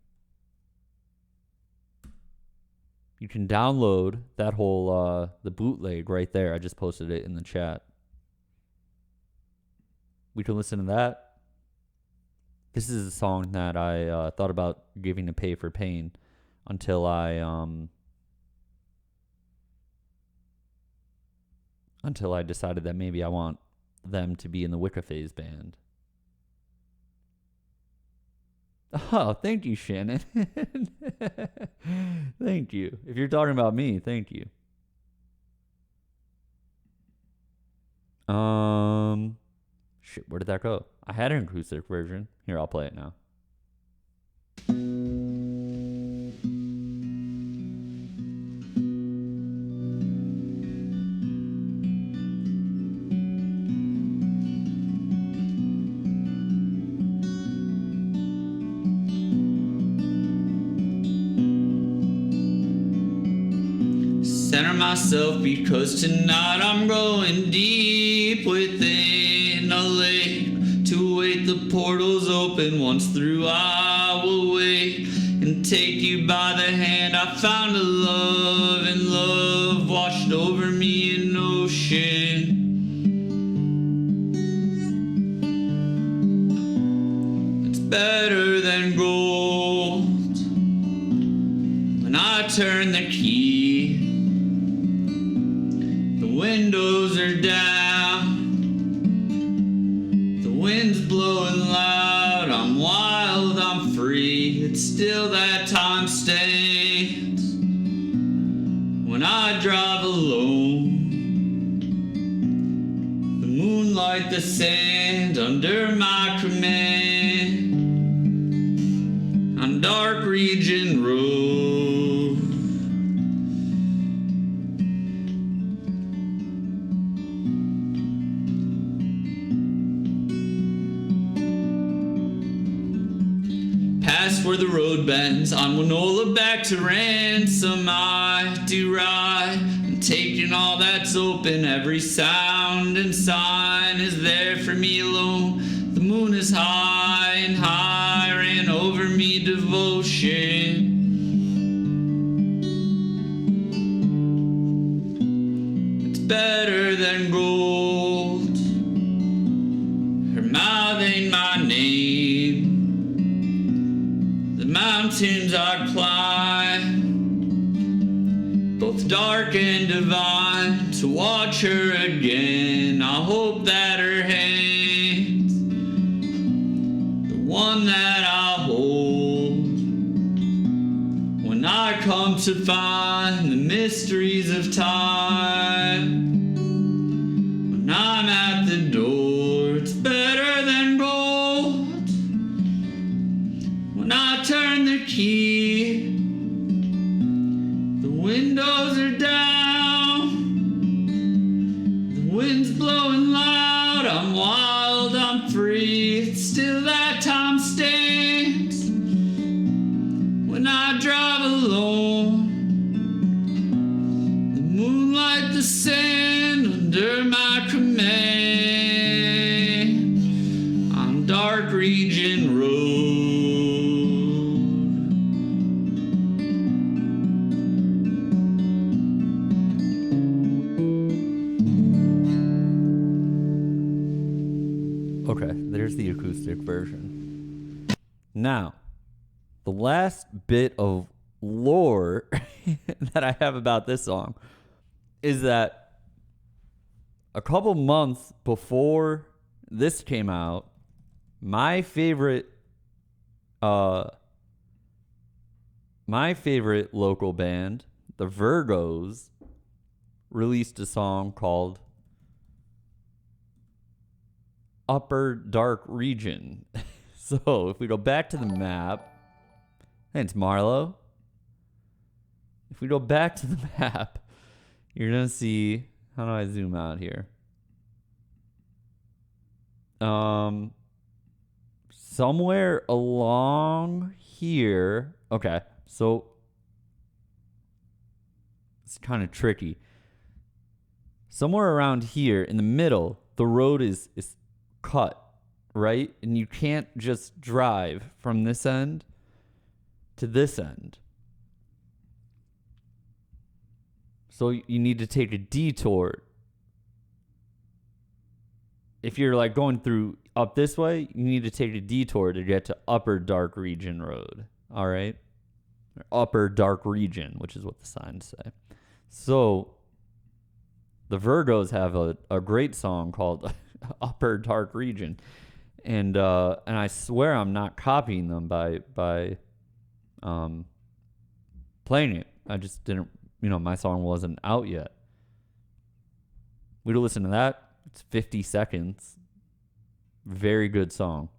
You can download that whole, the bootleg right there. I just posted it in the chat. We can listen to that. This is a song that I thought about giving to Pay for Pain until I decided that maybe I want them to be in the Wicca Phase band. Oh, thank you, Shannon. Thank you. If you're talking about me, thank you. Shit, where did that go? I had an acoustic version. Here, I'll play it now. Center myself because tonight I'm growing deep within a lake. To wait the portals open, once through I will wait and take you by the hand. I found a love, and love washed over me in ocean. It's better than gold. When I turn the key, the windows are down. Wind's blowing loud, I'm wild, I'm free. It's still that time stands when I drive alone. The moonlight, the sand under my command on dark region road. Where the road bends on Winola back to Ransom, I do ride, and taking all that's open, every sound and sign is there for me alone. The moon is high and high, ran over me me devotion. It's better than gold. Her mouthing my name. The mountains I climb, both dark and divine, to watch her again. I hope that her hands, the one that I'll hold, when I come to find the mysteries of time. When I'm at the door, it's better than gold. When I turn the key, the windows are down, the wind's blowing loud, I'm wild, I'm free, still that time stands. When I drive alone, the moonlight, the sand under my command, on Dark Region Road. Okay, there's the acoustic version. Now, the last bit of lore that I have about this song is that a couple months before this came out, my favorite local band, the Virgos, released a song called Upper Dark Region. So if we go back to the map, thanks Marlo. If we go back to the map, you're gonna see, how do I zoom out here? Somewhere along here. Okay, so it's kind of tricky. Somewhere around here in the middle, the road is cut, right? And you can't just drive from this end to this end. So you need to take a detour. If you're like going through up this way, you need to take a detour to get to Upper Dark Region Road. All right? Upper Dark Region, which is what the signs say. So the Virgos have a great song called Upper Dark Region. And I swear I'm not copying them by playing it. I just didn't, my song wasn't out yet. We'd listen to that. It's 50 seconds. Very good song.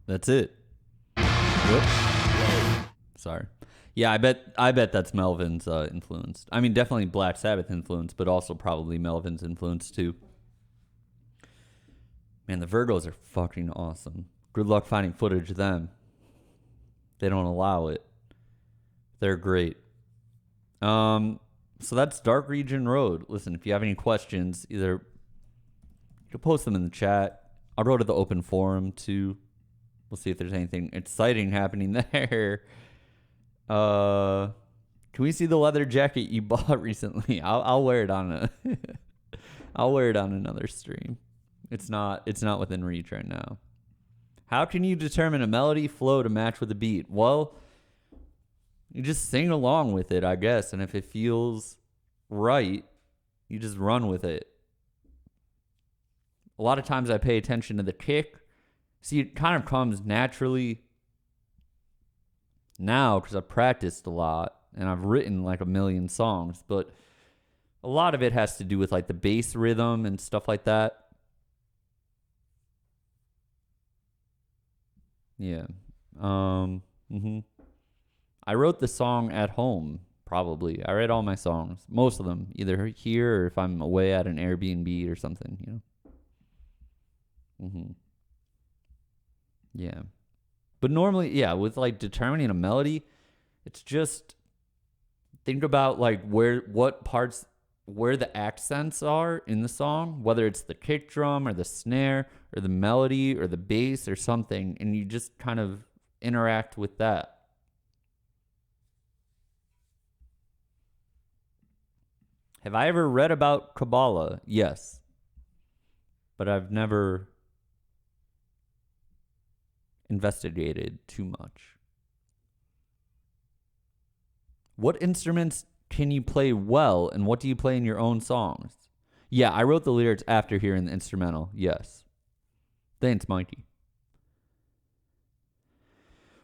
That's it. Whoop. Sorry. Yeah, I bet that's Melvin's influence. I mean, definitely Black Sabbath influence, but also probably Melvin's influence too. Man, the Virgos are fucking awesome. Good luck finding footage of them. They don't allow it. They're great. So that's Dark Region Road. Listen, if you have any questions, either you can post them in the chat. I'll go to the open forum too. We'll see if there's anything exciting happening there. Can we see the leather jacket you bought recently? I'll wear it on I'll wear it on another stream. It's not within reach right now. How can you determine a melody flow to match with a beat? Well, you just sing along with it, I guess, and if it feels right, You just run with it. A lot of times I pay attention to the kick. See, it kind of comes naturally now because I've practiced a lot and I've written like a million songs, but a lot of it has to do with like the bass rhythm and stuff like that. Yeah. I wrote the song at home, probably. I write all my songs, most of them, either here or if I'm away at an Airbnb or something, you know. Yeah. But normally, yeah, with like determining a melody, it's just think about like where the accents are in the song, whether it's the kick drum or the snare or the melody or the bass or something, and you just kind of interact with that. Have I ever read about Kabbalah? Yes. But I've never investigated too much. What instruments can you play well, and what do you play in your own songs? Yeah, I wrote the lyrics after hearing the instrumental. Yes. Thanks, Mikey.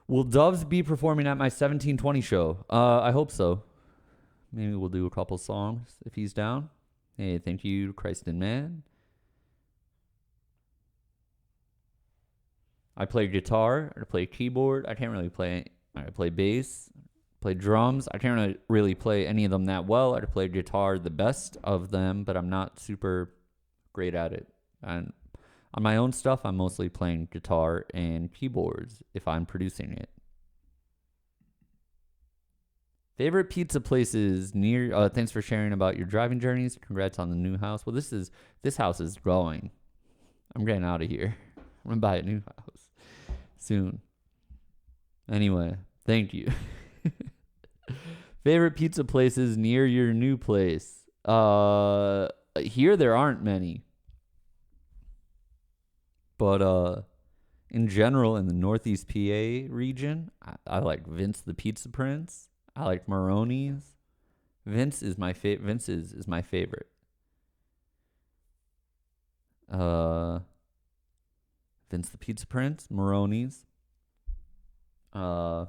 Will Doves be performing at my 1720 show? I hope so. Maybe we'll do a couple songs if he's down. Hey, thank you, Christ and Man. I play guitar. I play keyboard. I can't really play. I play bass. Play drums. I can't really play any of them that well. I play guitar the best of them, but I'm not super great at it. And on my own stuff, I'm mostly playing guitar and keyboards if I'm producing it. Favorite pizza places near? Thanks for sharing about your driving journeys. Congrats on the new house. Well, this house is growing. I'm getting out of here. I'm gonna buy a new house soon. Anyway, thank you. Favorite pizza places near your new place? Here there aren't many. But in general, in the Northeast PA region, I like Vince the Pizza Prince. I like Maroney's. Vince is my favorite. Vince is my favorite. Vince the Pizza Prince, Maroney's. I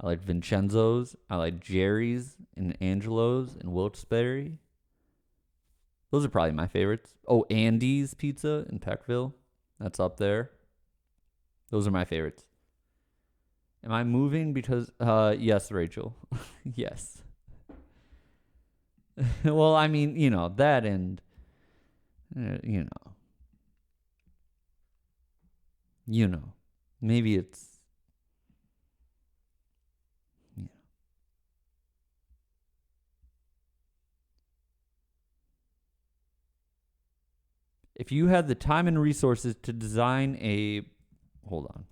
like Vincenzo's. I like Jerry's and Angelo's and Wilkes-Barre. Those are probably my favorites. Oh, Andy's Pizza in Peckville. That's up there. Those are my favorites. Am I moving because... yes, Rachel. Yes. Well, I mean, you know, that and... you know. You know. Maybe it's... Yeah. If you had the time and resources to design a... Hold on.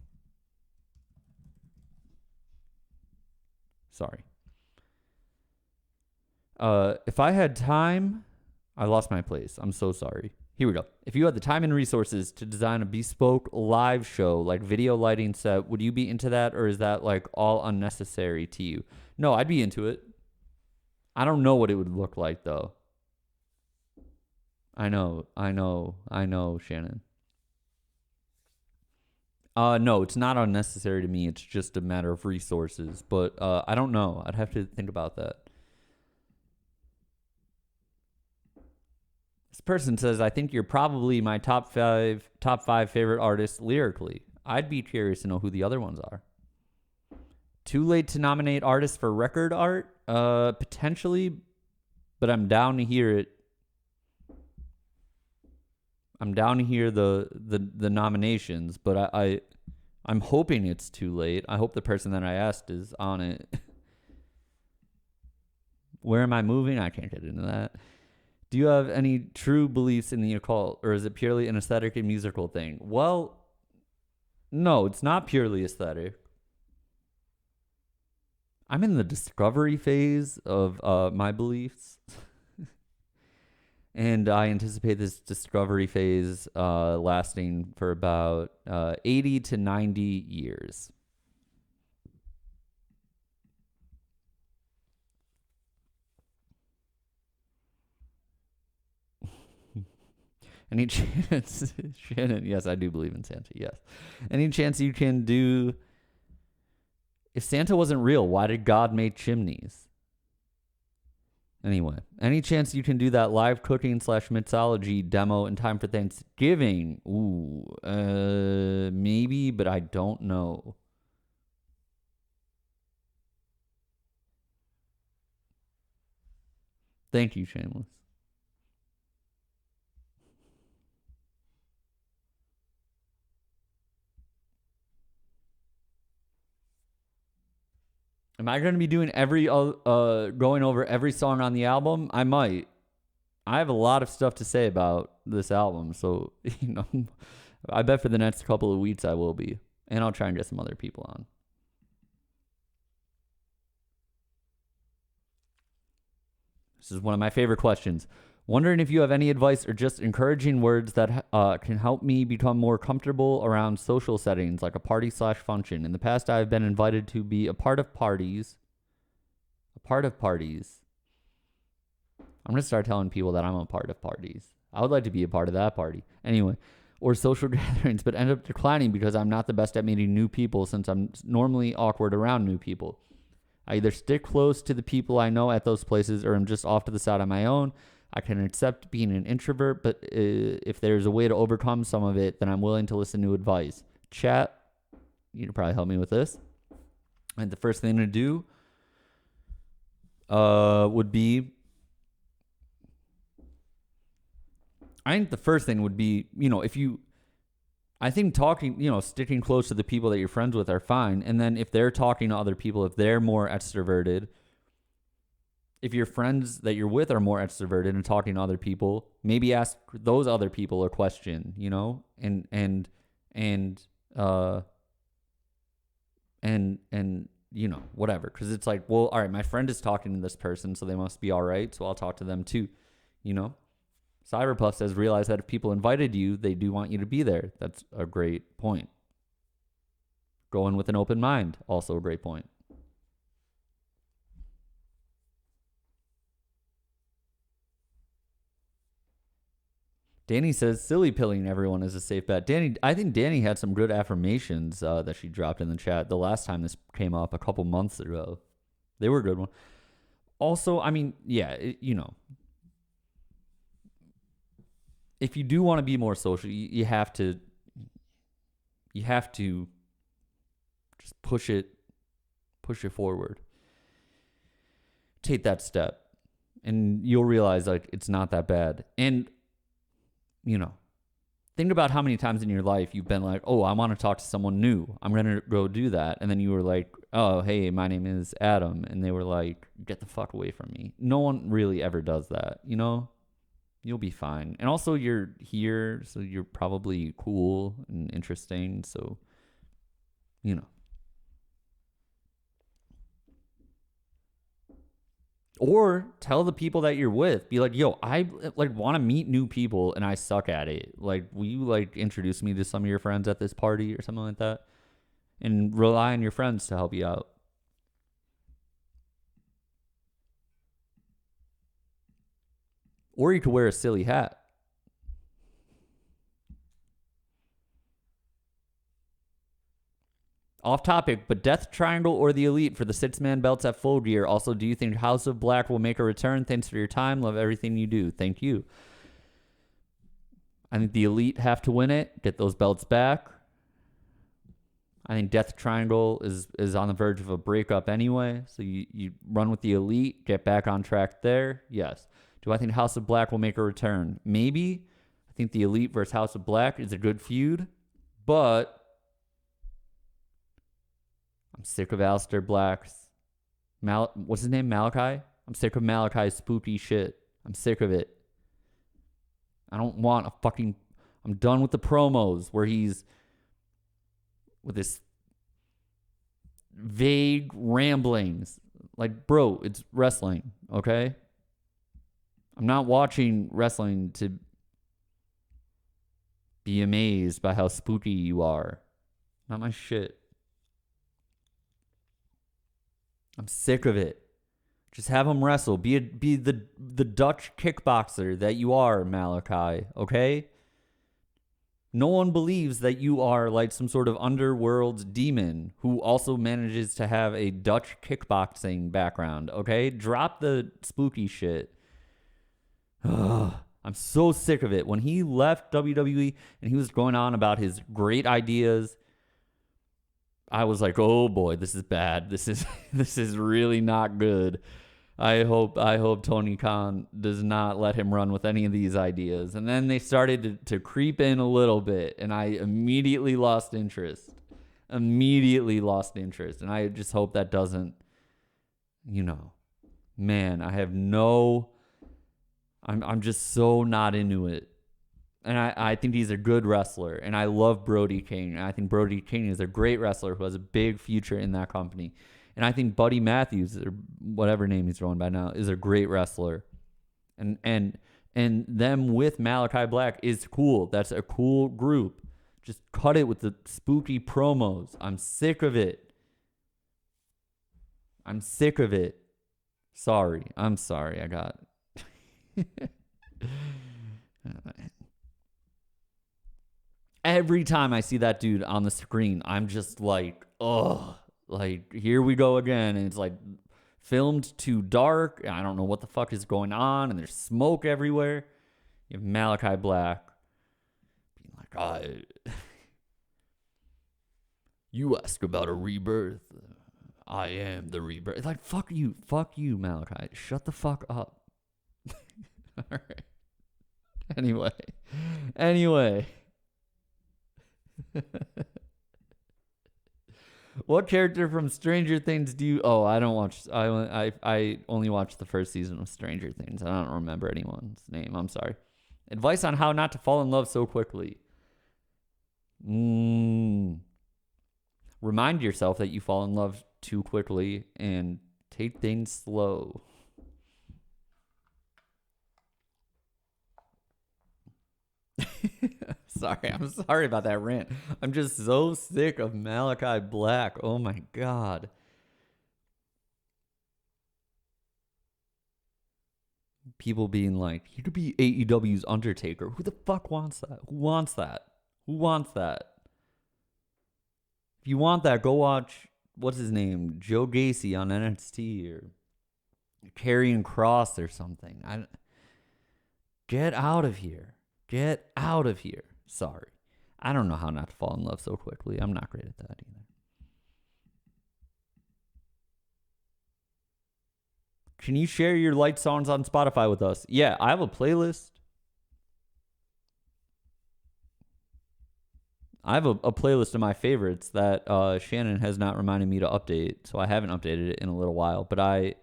Sorry. If I had time, I lost my place. I'm so sorry. Here we go. If you had the time and resources to design a bespoke live show, like video lighting set, would you be into that, or is that like all unnecessary to you? No, I'd be into it. I don't know what it would look like though. I know, Shannon. No, it's not unnecessary to me. It's just a matter of resources. But I don't know. I'd have to think about that. This person says, I think you're probably my top five favorite artists lyrically. I'd be curious to know who the other ones are. Too late to nominate artists for record art? Potentially, but I'm down to hear it. I'm down to hear the nominations, but I'm hoping it's too late. I hope the person that I asked is on it. Where am I moving? I can't get into that. Do you have any true beliefs in the occult, or is it purely an aesthetic and musical thing? Well, no, it's not purely aesthetic. I'm in the discovery phase of my beliefs. And I anticipate this discovery phase lasting for about 80 to 90 years. Any chance, Shannon? Yes, I do believe in Santa. Yes. Any chance you can do? If Santa wasn't real, why did God make chimneys? Anyway, any chance you can do that live cooking / mythology demo in time for Thanksgiving? Ooh, maybe, but I don't know. Thank you, Shameless. Am I going to be doing going over every song on the album? I might. I have a lot of stuff to say about this album, so I bet for the next couple of weeks I will be, and I'll try and get some other people on. This is one of my favorite questions. Wondering if you have any advice or just encouraging words that can help me become more comfortable around social settings like a party / function. In the past, I've been invited to be a part of parties. I'm going to start telling people that I'm a part of parties. I would like to be a part of that party. Anyway, or social gatherings, but end up declining because I'm not the best at meeting new people since I'm normally awkward around new people. I either stick close to the people I know at those places or I'm just off to the side on my own. I can accept being an introvert, but if there's a way to overcome some of it, then I'm willing to listen to advice. Chat, you can probably help me with this. And the first thing to do would be, I think talking, sticking close to the people that you're friends with are fine. And then if they're talking to other people, if they're more extroverted, if your friends that you're with are more extroverted and talking to other people, maybe ask those other people a question, and whatever. Because it's like, well, all right, my friend is talking to this person, so they must be all right. So I'll talk to them too, Cyberpuff says, realize that if people invited you, they do want you to be there. That's a great point. Go in with an open mind. Also a great point. Danny says, silly pilling everyone is a safe bet. I think Danny had some good affirmations that she dropped in the chat the last time this came up a couple months ago. They were a good one. Also, if you do want to be more social, you have to just push it forward. Take that step and you'll realize like it's not that bad. And think about how many times in your life you've been like, oh, I want to talk to someone new. I'm going to go do that. And then you were like, oh, hey, my name is Adam. And they were like, get the fuck away from me. No one really ever does that, You'll be fine. And also you're here, so you're probably cool and interesting. So, Or tell the people that you're with, be like, yo, I want to meet new people and I suck at it. Like, will you introduce me to some of your friends at this party or something like that? And rely on your friends to help you out. Or you could wear a silly hat. Off topic, but Death Triangle or the Elite for the 6-man belts at Full Gear. Also, do you think House of Black will make a return? Thanks for your time. Love everything you do. Thank you. I think the Elite have to win it. Get those belts back. I think Death Triangle is on the verge of a breakup anyway. So you run with the Elite, get back on track there. Yes. Do I think House of Black will make a return? Maybe. I think the Elite versus House of Black is a good feud. But I'm sick of Aleister Black's what's his name? Malachi? I'm sick of Malachi's spooky shit. I'm sick of it. I don't want I'm done with the promos where he's with this vague ramblings. Like, bro, it's wrestling, okay? I'm not watching wrestling to be amazed by how spooky you are. Not my shit. I'm sick of it. Just have him wrestle. Be the Dutch kickboxer that you are, Malachi, okay? No one believes that you are like some sort of underworld demon who also manages to have a Dutch kickboxing background, okay? Drop the spooky shit. Ugh, I'm so sick of it. When he left WWE and he was going on about his great ideas, I was like, "Oh boy, this is bad. This is really not good." I hope Tony Khan does not let him run with any of these ideas. And then they started to creep in a little bit, and I immediately lost interest. And I just hope that doesn't, man, I'm just so not into it. And I think he's a good wrestler, and I love Brody King. And I think Brody King is a great wrestler who has a big future in that company. And I think Buddy Matthews, or whatever name he's going by now, is a great wrestler. And them with Malachi Black is cool. That's a cool group. Just cut it with the spooky promos. I'm sick of it. Sorry. I'm sorry. I got every time I see that dude on the screen, I'm just like, ugh. Like, here we go again. And it's like filmed too dark. I don't know what the fuck is going on. And there's smoke everywhere. You have Malachi Black being like, you ask about a rebirth. I am the rebirth. It's like, fuck you, Malachi. Shut the fuck up. All right. Anyway. What character from Stranger Things do you... Oh, I don't watch... I only watched the first season of Stranger Things. I don't remember anyone's name. I'm sorry. Advice on how not to fall in love so quickly. Remind yourself that you fall in love too quickly and take things slow. I'm sorry about that rant. I'm just so sick of Malachi Black. Oh my God. People being like, he could be AEW's Undertaker. Who the fuck wants that? Who wants that? If you want that, go watch, what's his name? Joe Gacy on NXT or Karrion Kross or something. Get out of here. Sorry. I don't know how not to fall in love so quickly. I'm not great at that either. Can you share your liked songs on Spotify with us? Yeah, I have a playlist. I have a playlist of my favorites that Shannon has not reminded me to update, so I haven't updated it in a little while. But I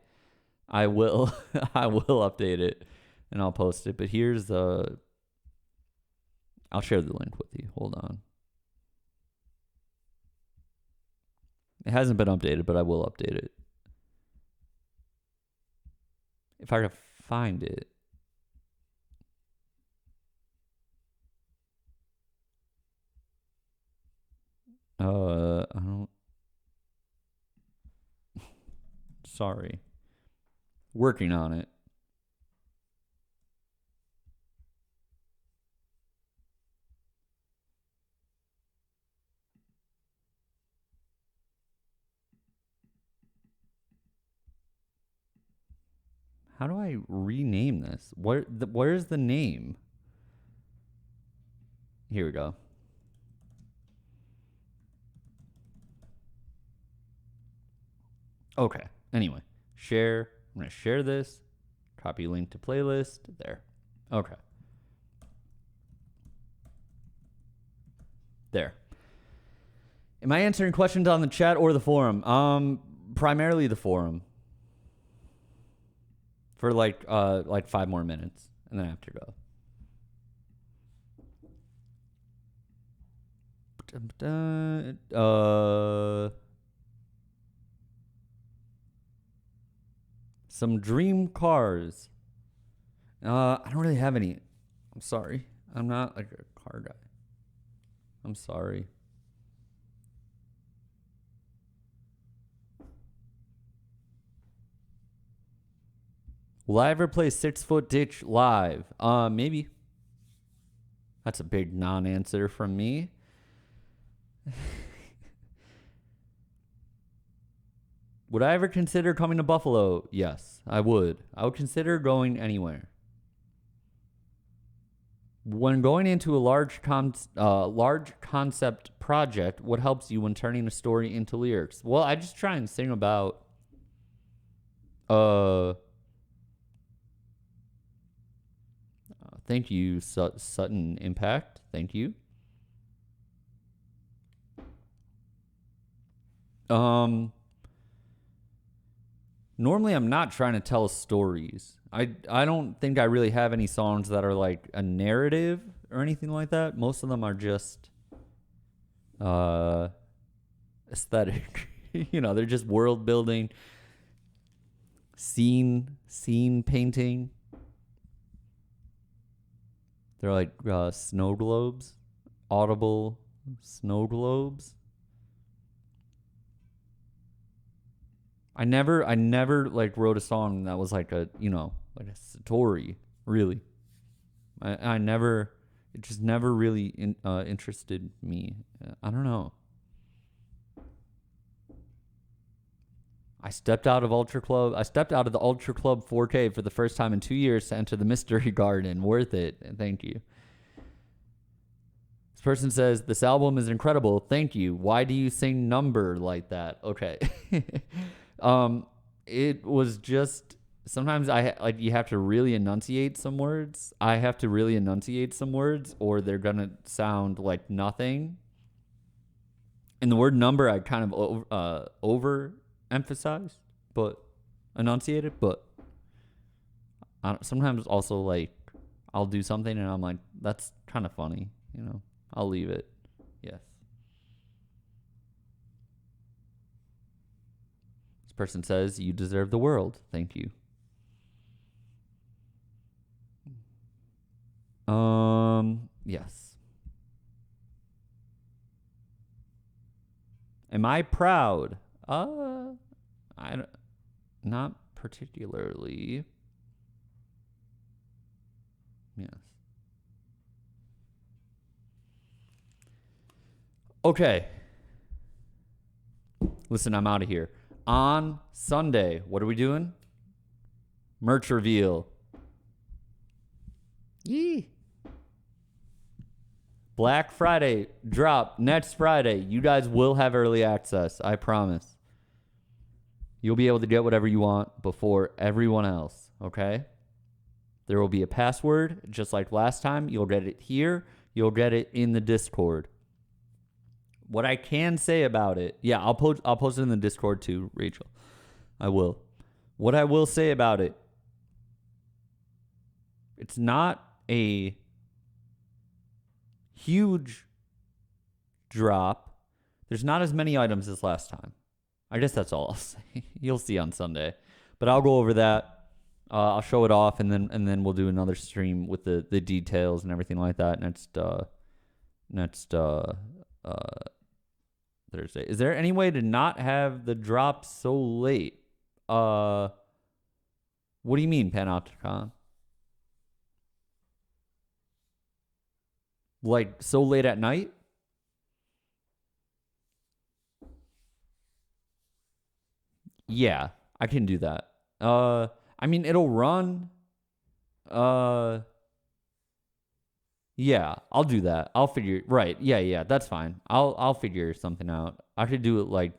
will I will update it and I'll post it. But here's the... I'll share the link with you. Hold on. It hasn't been updated, but I will update it. If I can find it. I don't... Sorry. Working on it. How do I rename this? Where's the name? Here we go. Okay. Anyway, share. I'm going to share this. Copy link to playlist. There. Okay. There. Am I answering questions on the chat or the forum? Primarily the forum. For like 5 more minutes, and then I have to go. Some dream cars. I don't really have any. I'm sorry. I'm not like a car guy. I'm sorry. Will I ever play 6 Foot Ditch live? Maybe. That's a big non-answer from me. Would I ever consider coming to Buffalo? Yes, I would. I would consider going anywhere. When going into a large concept project, what helps you when turning a story into lyrics? Well, I just try and sing about thank you, Sutton Impact. Thank you. Normally I'm not trying to tell stories. I don't think I really have any songs that are like a narrative or anything like that. Most of them are just aesthetic. They're just world building, scene painting. They're like snow globes, audible snow globes. I never like wrote a song that was like a story, really. I never, it just never really interested me. I don't know. I stepped out of the Ultra Club 4K for the first time in 2 years to enter the Mystery Garden. Worth it. Thank you. This person says, this album is incredible. Thank you. Why do you sing number like that? Okay. It was just, sometimes you have to really enunciate some words. I have to really enunciate some words or they're going to sound like nothing. And the word number, I kind of overemphasized, but enunciated, but sometimes also like I'll do something and I'm like, that's kind of funny, I'll leave it. Yes. This person says, you deserve the world. Thank you. Yes. Am I proud? Not particularly. Yes. Okay. Listen, I'm out of here. On Sunday, what are we doing? Merch reveal. Yee. Black Friday drop next Friday. You guys will have early access. I promise. You'll be able to get whatever you want before everyone else. Okay? There will be a password just like last time. You'll get it here. You'll get it in the Discord. What I can say about it, yeah, I'll post it in the Discord too, Rachel. I will. What I will say about it, it's not a huge drop. There's not as many items as last time. I guess that's all I'll say. You'll see on Sunday, but I'll go over that. I'll show it off, and then we'll do another stream with the details and everything like that next Thursday. Is there any way to not have the drop so late? What do you mean, Panopticon? Like so late at night? Yeah, I can do that. I mean, it'll run. Yeah, I'll do that. I'll figure. Right. Yeah, that's fine. I'll figure something out. I could do it like,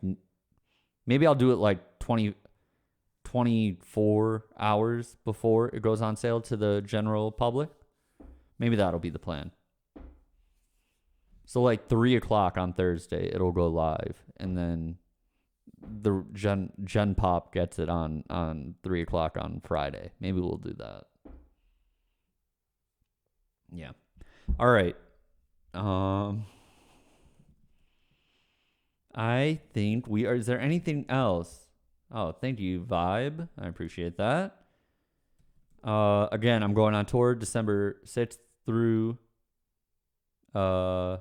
maybe I'll do it like 24 hours before it goes on sale to the general public. Maybe that'll be the plan. So like 3 o'clock on Thursday, it'll go live, and then the Gen Pop gets it on 3 o'clock on Friday. Maybe we'll do that. Yeah. All right. I think we are. Is there anything else? Oh, thank you, Vibe. I appreciate that. Again, I'm going on tour December 6th through the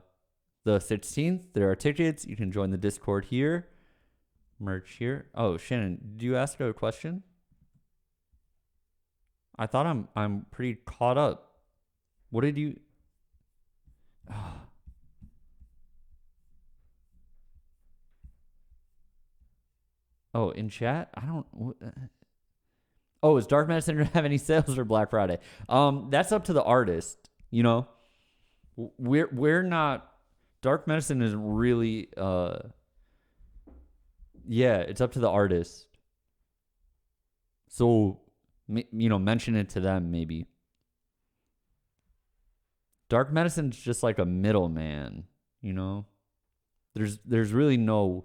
16th. There are tickets. You can join the Discord here. Merch here. Oh, Shannon, did you ask a question? I thought I'm pretty caught up. What did you? Oh, in chat? I don't. Oh, is Dark Medicine gonna have any sales for Black Friday? That's up to the artist. You know, we're not. Dark Medicine isn't really. Yeah, it's up to the artist. So, mention it to them maybe. Dark Medicine's just like a middleman. You know, there's really no.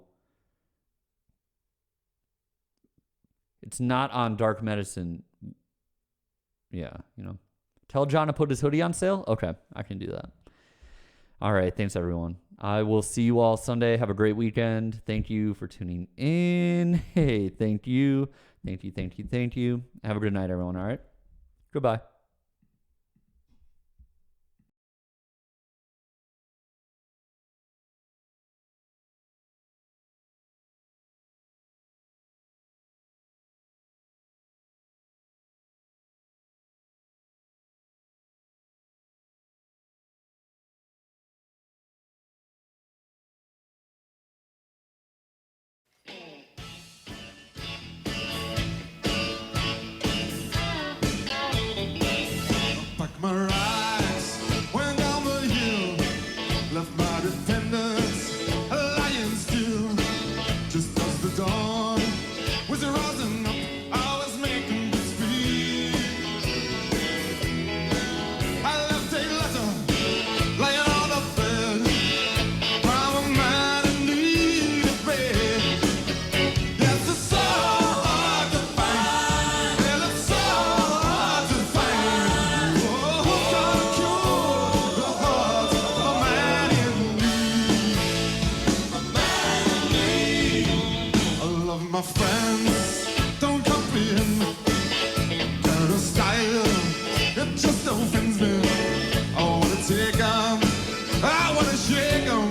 It's not on Dark Medicine. Yeah, Tell John to put his hoodie on sale? Okay, I can do that. All right, thanks, everyone. I will see you all Sunday. Have a great weekend. Thank you for tuning in. Hey, thank you. Thank you, thank you, thank you. Have a good night, everyone, all right? Goodbye. Pack my rides, went down the hill, left my defenders lying still. Just as the dawn was rising up, I was making this speed. I left a letter laying on the bed from a man in need of bread. Yes, it's so hard to find, and it's so hard to find. Oh, who can cure the heart of a man in need? A man in need. I love my friends, don't comprehend. Got a style, it just offends me. I wanna take 'em, I wanna shake 'em.